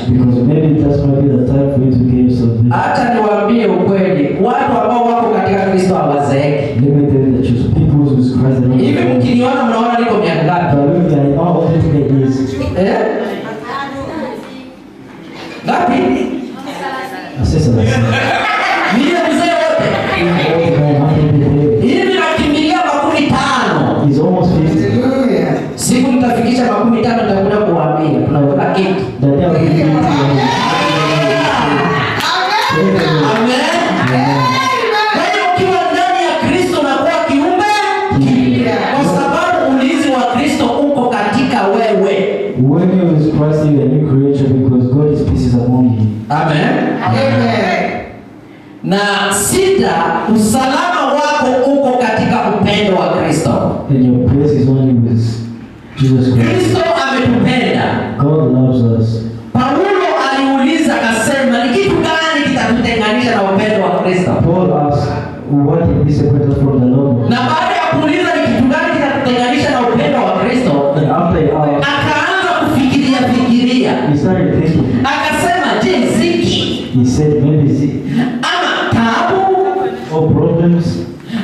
Ngapi? Sasa basi. Niye mzee wote. Hivi nakimbilia 50. He's almost 50. Hallelujah. Siku nitafikisha 50 nitakuja kuwaambia tunakula keki. The devil is Amen. Kwa hiyo ukiwa ndani ya Kristo na kuwa kiumbe kipya, kwa sababu ulinzi wa Kristo uko katika wewe. when you is Christ, you are a new creature because God is peace among you. Amen. Na sita, usalama wako uko katika upendo wa Kristo. And your place is only with Jesus Christ. Kristo ametupenda. God loves us. Paulo aliuliza akasema, ni kitu gani kitatutenganisha na upendo wa Kristo? Paul asked, what is separated from the Lord? Na baada ya kuuliza ni kitu gani kitatutenganisha na upendo wa Kristo, And after he asked, akaanza kufikiria. he started thinking. Akasema, je, ziki He said, maybe it's ama taabu all problems,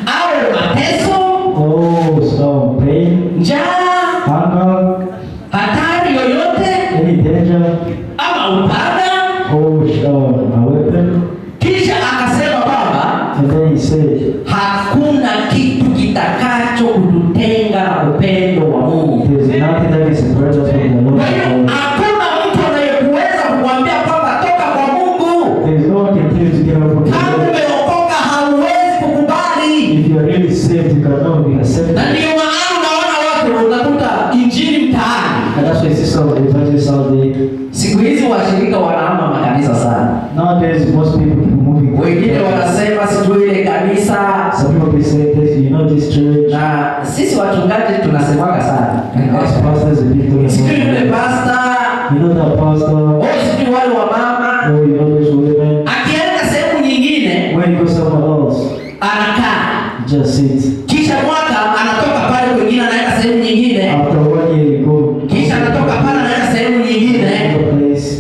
au mateso, all pain, njaa, hunger, hatari yoyote any danger, ama upanga? a weapon. Kisha akasema kwamba And then he said, hakuna kitu kitakacho kututenga na upendo wa Mungu. there's nothing that is separated us from the Lord. Kwa hiyo hakuna mtu anayekuweza kukuambia kwamba toka kwa Mungu. There's no one can tell you to get out from the Kama Lord. umeokoka hauwezi kukubali. If you are really saved, you cannot be accepted. Na ndio maana unaona watu unakuta injili mtaani. And that's why it's some evangelists out there. Siku hizi washirika wanahama makanisa sana. Nowadays, most people keep moving. Wengine wanasema sijui ile kanisa. Some people be saying this, you know this church. Na sisi wachungaji tunasemaga sana. And us pastors, the people Sijui yule pastor. you know that pastor, Sijui wale wa mama. or you know those women. Akienda sehemu nyingine When you go somewhere else, anakaa. just sit. Kisha mwaka anatoka pale kwingine anaenda sehemu nyingine. After 1 year, you go. Kisha anatoka pale anaenda sehemu nyingine. Another place.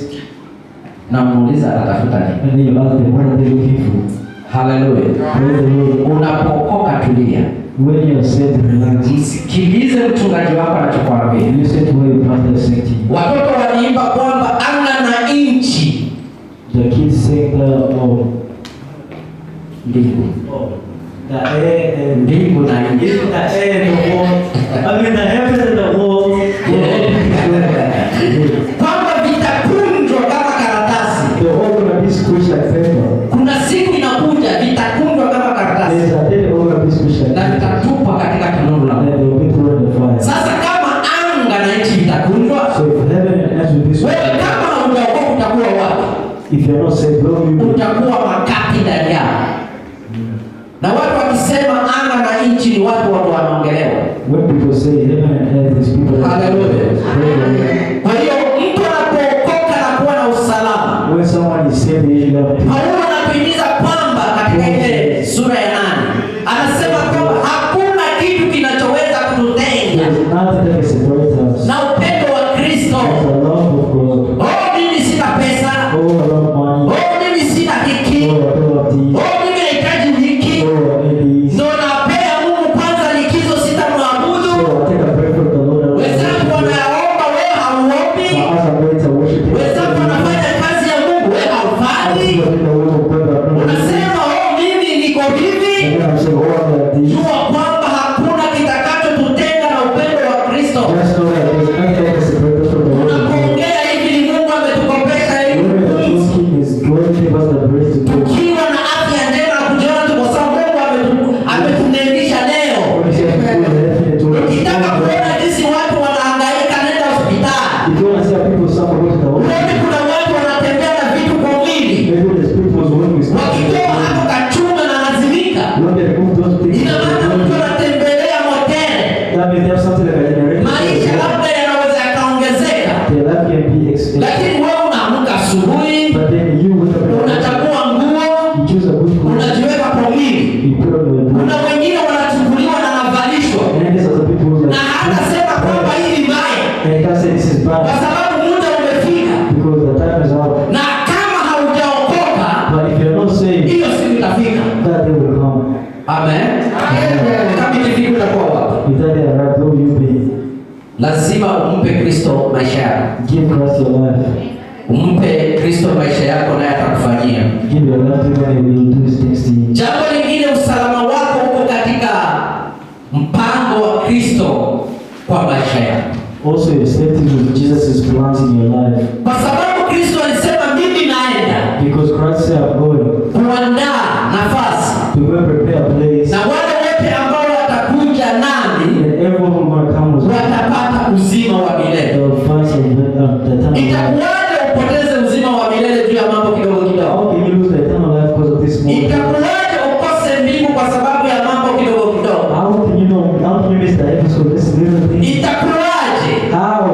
Na muuliza anatafuta nini? And then you ask them, what are they looking for? Hallelujah. Praise the Lord. Unapookoka tulia. When you are saved, relax. Msikilize mchungaji wako anachokuambia. Listen to what your pastor is saying to you. Watoto waliimba kwamba anga na nchi. The kids sing Mbingu. the air and Mbingu na nchi. the air and the world. I mean the heaven and the world. Kwamba vitakunjwa kama karatasi. They're all gonna be squished like paper. Kuna siku inakuja vitakunjwa kama karatasi There's a day they're all gonna be squished like na paper. vitatupwa katika tanuru la And moto. they will be thrown in the fire. Sasa kama anga na nchi vitakunjwa, So if heaven and earth will be wewe squished, kama haujaokoka utakuwa wapi? if you're not saved, where will you be? Utakuwa makapi ndani yao. Na watu wakisema anga na nchi ni watu wanaongelewa. When people say heaven and earth is people. Hallelujah. Kwa hiyo mtu anapookoka na kuwa na usalama. When someone is saved, they usually have peace. Paulo anatuhimiza kwamba katika ile sura ya 8 anasema kwamba hakuna kitu kinachoweza kututenga There's nothing that can separate us. na upendo wa Kristo. It's the love of God. Mimi sina pesa. Oh, I love money. Mimi sina hiki. Oh, I don't have these. Mimi nahitaji hiki. Oh, I need these. Ndio napea Mungu kwanza likizo sitamwabudu. So I take a break from the Lord. Wenzangu wanaomba, wewe hauombi. But as I'm going to worship Him, Wenzangu wanafanya kazi ya Mungu, wewe I'm haufanyi. doing the will of God, but I'm not. Unasema mimi niko hivi. And then I'm saying, oh, I'm like this. Jua kwamba hakuna kitakachotutenga na upendo wa Kristo. Just know that there's nothing that can separate us from the Lord. Tunapoongea hivi ni Mungu ametukopesha hivi. When the true King is going to give us the grace to do. Tukiwa na afya njema na kujiona tuko sawa, Mungu ametunengisha leo. When He says, "Go to heaven and to Ukitaka kuona jinsi watu wanahangaika, nenda hospitali. if you want to see how people suffer, go to the Uone hospital. kuna watu wanatembea na vitu kwa mwili. Maybe there's people who's working with Wakitoa hapo kachuma na lazimika. when they remove those things, Ina maana mtu anatembelea motele. that means they have something like a Maisha generator. labda yanaweza yakaongezeka. Their life can be extended. Lakini wewe unaamka asubuhi, But then you wake up in the morning, unachagua nguo, you choose a good food, unajiweka kwa mwili. you put on your Kuna body. wengine wanachukuliwa na navalishwa. And then there's other people who's Na hata sema kwamba like, hii ni mbaya and you can't say this is kwa bad sababu muda umefika. because the time is out. Na kama haujaokoka, But if you're not saved, hiyo siku itafika. that day will come. Amen. Kama ikifika utakuwa wapi? If that day arrives, where will you be? Lazima umpe Kristo maisha yako. Give Christ your life. Umpe Kristo maisha yako naye atakufanyia. Give your life to God and He will do His things to you. Jambo lingine, usalama wako uko katika mpango wa Kristo kwa maisha yako. Also, your safety with Jesus' plans in your life. Kwa sababu Kristo alisema mimi naenda. Because Christ said, I'm going Kuandaa nafasi. to go prepare a place. Na wale wote ambao watakuja nami And everyone who will come with me, watapata uzima wa milele. they will find the eternal life. Itakuwaje upoteze uzima wa milele juu ya mambo kidogo kidogo? How can you lose the eternal life because of this moment? Itakuwaje ukose mbingu kwa sababu ya mambo kidogo kidogo? How can you miss the episode of this little thing? Itakuwaje? How?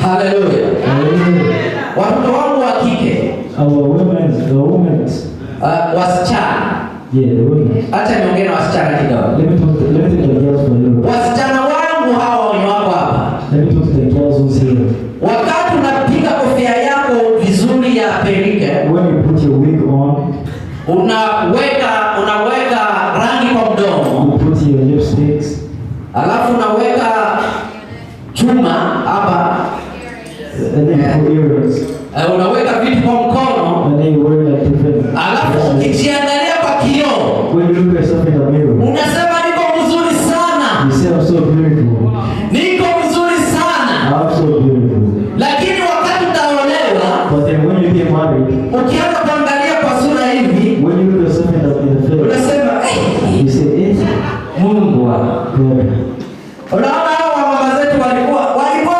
Haleluya. Hallelujah. Watoto wangu wa kike, The women. wasichana. Yeah, the women. Acha niongee na wasichana kidogo. Let me take the girls for a little bit. Wasichana wangu hawa wenye wako hapa. Let me talk to the girls who's here. Wakati unapiga kofia yako vizuri ya perike, When you put your wig on, unaweka rangi kwa mdomo, you put your lipsticks, alafu unaweka chuma hapa, and then you put earrings, unaweka vitu kwa mkono, and then you wear like different alafu dresses. ukijiangalia kwa kioo, When you look at yourself in the mirror, unasema niko mzuri sana, you say, I'm so beautiful. niko mzuri sana. I'm so beautiful. Lakini wakati utaolewa, But then when you get married, ukianza kuangalia kwa sura hivi, when you look at yourself in the face, unasema you say, Mungu wangu. God. Unaona hao mama zetu walikuwa warembo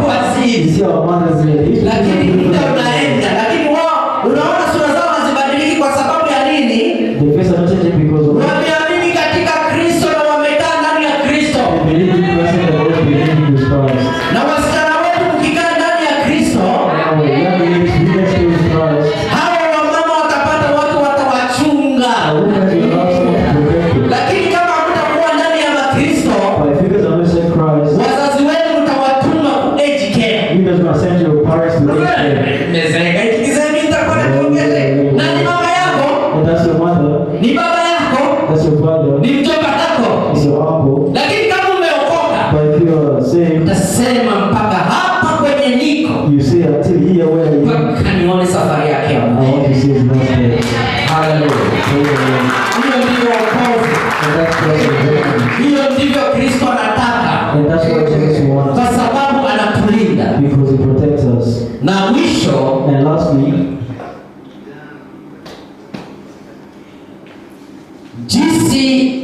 kwa You asili. see our mothers here. Lakini muda unaenda, lakini wao unaona sura zao hazibadiliki kwa sababu ya nini? The face are not changing because of Wameamini katika Kristo na wamekaa ndani ya Kristo. they believe in Christ and they also believe in His Christ. Na wasichana wetu mkikaa ndani ya Kristo, Our young ladies, we next to His Christ. hawa wamama watapata watu watawachunga. Our women will also protect you. Lakini kama mtakuwa ndani ya Kristo, But if you guys are not in Christ, wazazi wenu mtawatuma ku age care. you guys gonna send your parents to take care. Mezeka ikisema nitakuwa nakiongea. Na ni mama yako, And that's your mother, ni baba yako, that's your father, ni mjomba wako. it's your uncle. Lakini kama umeokoka, But if you are saved, utasema mpaka hapa kwenye niko, you say until here where you are, mpaka nione safari yake ya I mwisho. want to see His last day. Haleluya. Amen. Hiyo ndio wokovu. And that's what we Hiyo ndivyo Kristo anataka, And that's what Jesus wants. kwa sababu anatulinda. Because He protects us. Na mwisho, And lastly, jinsi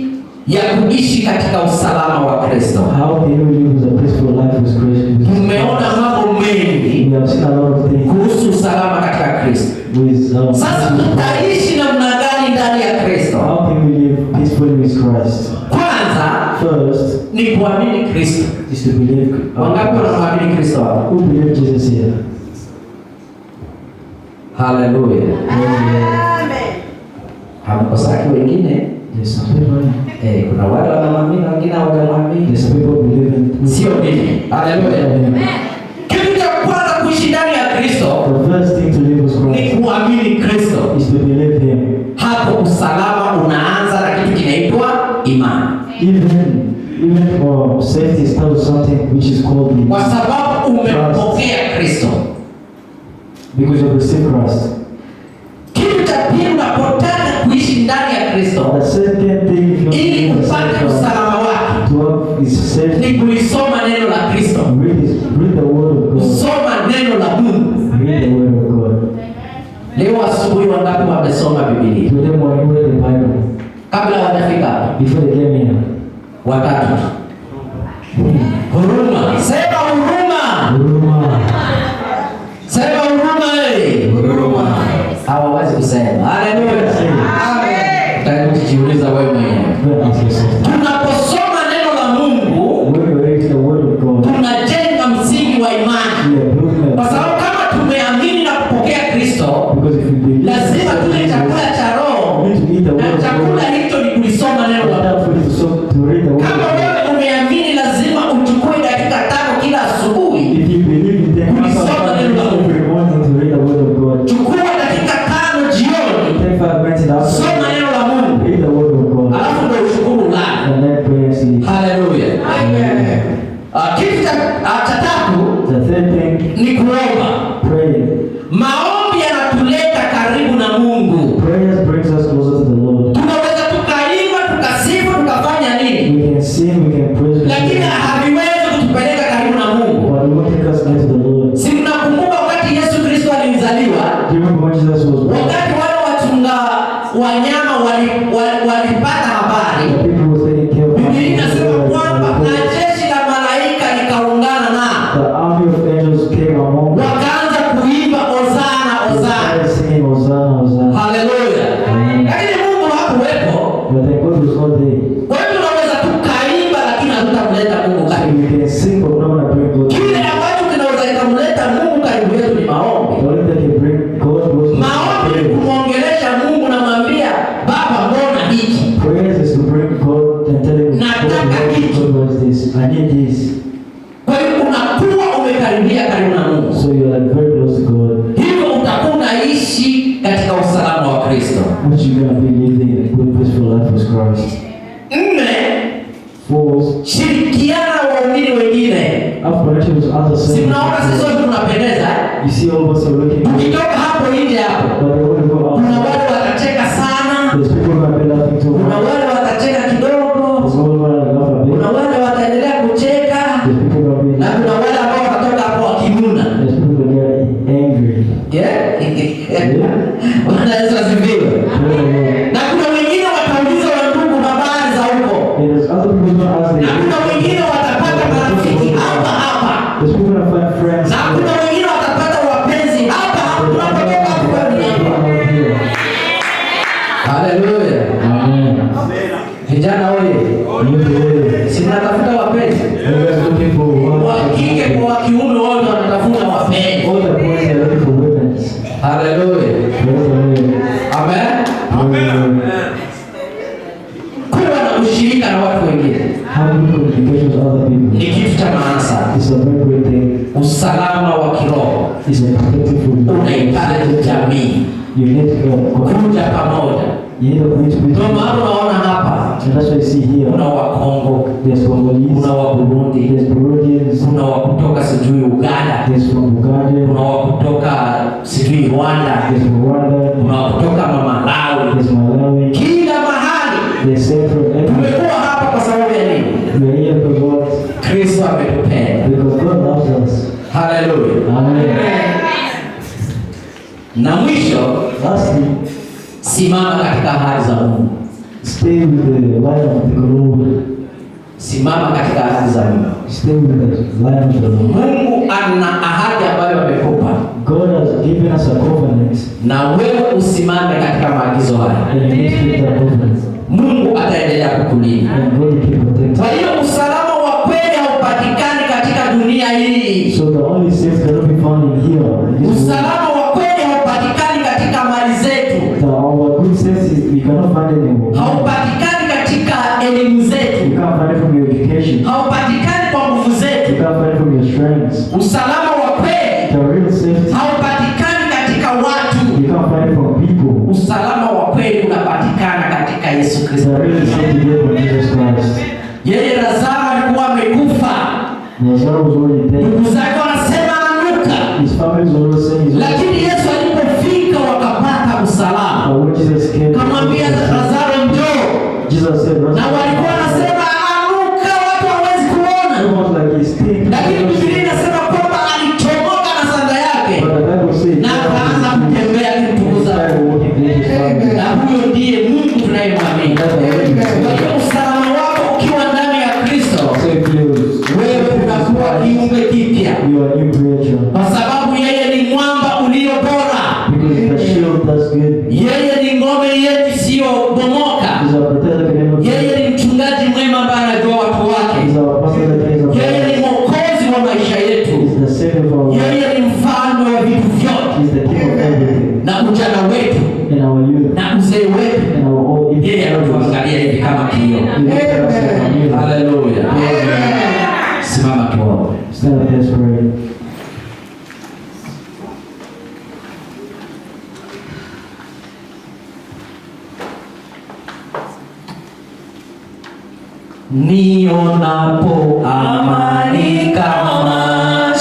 ya kuishi katika usalama wa Kristo. how can you live a peaceful life with Christ? Tumeona mambo mengi We have seen a lot of things kuhusu usalama katika Kristo. with Sasa tutaishi namna gani ndani ya Kristo? how can we live peacefully with Christ? Kwanza First ni kuamini Kristo. is to believe. Wangapi wanamwamini Kristo hapa? Who believe Jesus here? Haleluya. Amen. Hamkosaki wengine? There's some people. Kuna wale wanamwamini, wengine hawamwamini. There's some people believe in. Sio mimi. Haleluya. Kitu cha kwanza kuishi ndani ya Kristo The first thing to live with ni Christ kuamini Kristo. is to believe Him. Hapo usalama unaanza na kitu kinaitwa imani, Even safety starts something which is called kwa the sababu umempokea Kristo. because you receive Christ. Kitu cha pili, unapotaka kuishi ndani ya Kristo The second thing if you ili want to upate receive Christ, usalama wake to have His safety, ni kulisoma neno la Kristo, read the Word of God. kusoma neno la Mungu. Read the Word of God. Leo asubuhi wangapi wamesoma Biblia Today morning we read the Bible kabla hawajafika hapa? before they came here. Watatu. Huruma, sema huruma, Huruma. sema huruma. Huruma hawawezi kusema. Haleluya. Amen. Utajiuliza wewe mwenyewe, Go and ask yourself. tunaposoma neno la Mungu When you read the Word of God, tunajenga msingi wa imani, you are building kwa a sababu kama tumeamini na kupokea Kristo, because if you believe lazima tule chakula cha roho, you need to eat the Word na of chakula God. hicho ni kulisoma neno la Mungu. That food is to read the Word of Kama God. wewe umeamini, lazima uchukue dakika 5 kila asubuhi, If you believe in them, every morning to read the Word of God. chukua dakika 5 jioni, Take 5 minutes in the soma afternoon, neno la Mungu, read the Word of God, alafu ndio ushukuru ulale. and then pray and sleep. Haleluya. Kitu cha tatu The third thing, ni kuomba. praying. close to God, hivyo utakuwa unaishi katika usalama wa Kristo. which you're going to be living a good, peaceful life with Christ. 4, Shirikiana na waumini wengine. have connection with other Si saints. mnaona sisi sote tunapendeza? You see all of us are looking good, Ukitoka hapo nje hapo, but they want to go kuna out. wale watacheka sana, There's people who are laughing too kuna much. wale watacheka kidogo, There's one who are laugh a bit. kuna wale wataendelea kucheka, There's people who are being, na kuna wale ambao watatoka hapo wakinuna. there's people who get angry. Bwana Yesu asifiwe. Praise the Lord. Na kuna wengine watauliza wandugu habari za huko, And there's other people who ask na kuna wengine watapata marafiki hapa hapa, There's people who find friends. na kuna wengine watapata wapenzi hapa hapa tunapotoka kwa dunia. Haleluya. Amen. Vijana oye, si mnatafuta wapenzi? You guys looking for Wa kike kwa wa kiume wote wanatafuta wapenzi. all the boys are looking for women. Haleluya. Praise the Lord. Amen. Amen. Kuwa na ushirika na watu wengine Having communication with other people ni kitu cha maana sana. is a very great thing. Usalama wa kiroho It's a protective food. unahitaji jamii You need to go. kuja pamoja. You need to preach with Ndio people. maana unaona hapa And that's why you see here. kuna Wakongo, There's Congolese. kuna wa Burundi, There's Burundians. kuna wa kutoka sijui Uganda, There's from Uganda. kuna wa kutoka sijui Rwanda, There's Rwanda. kuna wa kutoka Malawi. There's Malawi. Kila mahali There's Central Africa. tumekuwa hapa kwa sababu ya nini? We're here because God, Kristo ametupenda. because God loves us. Haleluya. Amen. Na mwisho, Lastly, simama katika ahadi za Mungu. stay with the line of the Lord. Simama katika ahadi za Mungu. Stay with the line of the Lord. Mungu ana ahadi ambayo amekupa, God has given us a covenant, na wewe usimame katika maagizo haya. and you need to keep that covenant. Mungu ataendelea kukulinda. And God will keep protecting. Kwa hiyo usalama wa kweli haupatikani katika dunia hii. So the only safe cannot be found in here. In this world. Usalama wa kweli haupatikani katika mali zetu, Our good senses we cannot find it anymore. haupatikani katika elimu You zetu, can't find it from your education. haupatikani kwa nguvu You zetu. can't find it from your strengths. Usalama wa kweli The real safety haupatikani katika watu. you can't find it from people. Usalama wa kweli unapatikana katika Yesu Kristo. The real safety is from Jesus Christ. Yeye Lazaro alikuwa amekufa, Lazarus was already dead. ndugu zake wanasema ananuka, His family was already saying he's lakini Yesu alipofika wakapata usalama. But when Jesus came, Kamwambia Lazaro njoo, Jesus said, na walikuwa wanasema ananuka, watu hawezi kuona, was like he stinks. lakini Biblia inasema kwamba alichomoka na sanda yake But the Bible says na akaanza kutembea akimtukuza Mungu. Na huyo ndiye Mungu tunayemwamini. Kwa hiyo usalama wako ukiwa ndani ya Kristo, wewe unakuwa kiumbe kipya, You are a new creation. kwa sababu yeye ni mwamba ulio bora. Because the shield that's good Yeye ni ngome yetu isiyobomoka. is our protector that can never fail. Yeye ni mchungaji mwema ambaye anajua watu wake. Is our pastor that cares about Yeye us. ni mwokozi wa maisha yetu. Is the savior of our life. Yeye ni mfalme wa vitu vyote, Is the king of everything. na ujana wetu In our youth. na uzee wetu, In our old age. yeye anatuangalia hivi kama kioo. He looks at us like a mirror. Haleluya. Simama tuombe. Stand up, let's pray. Nionapo amani kama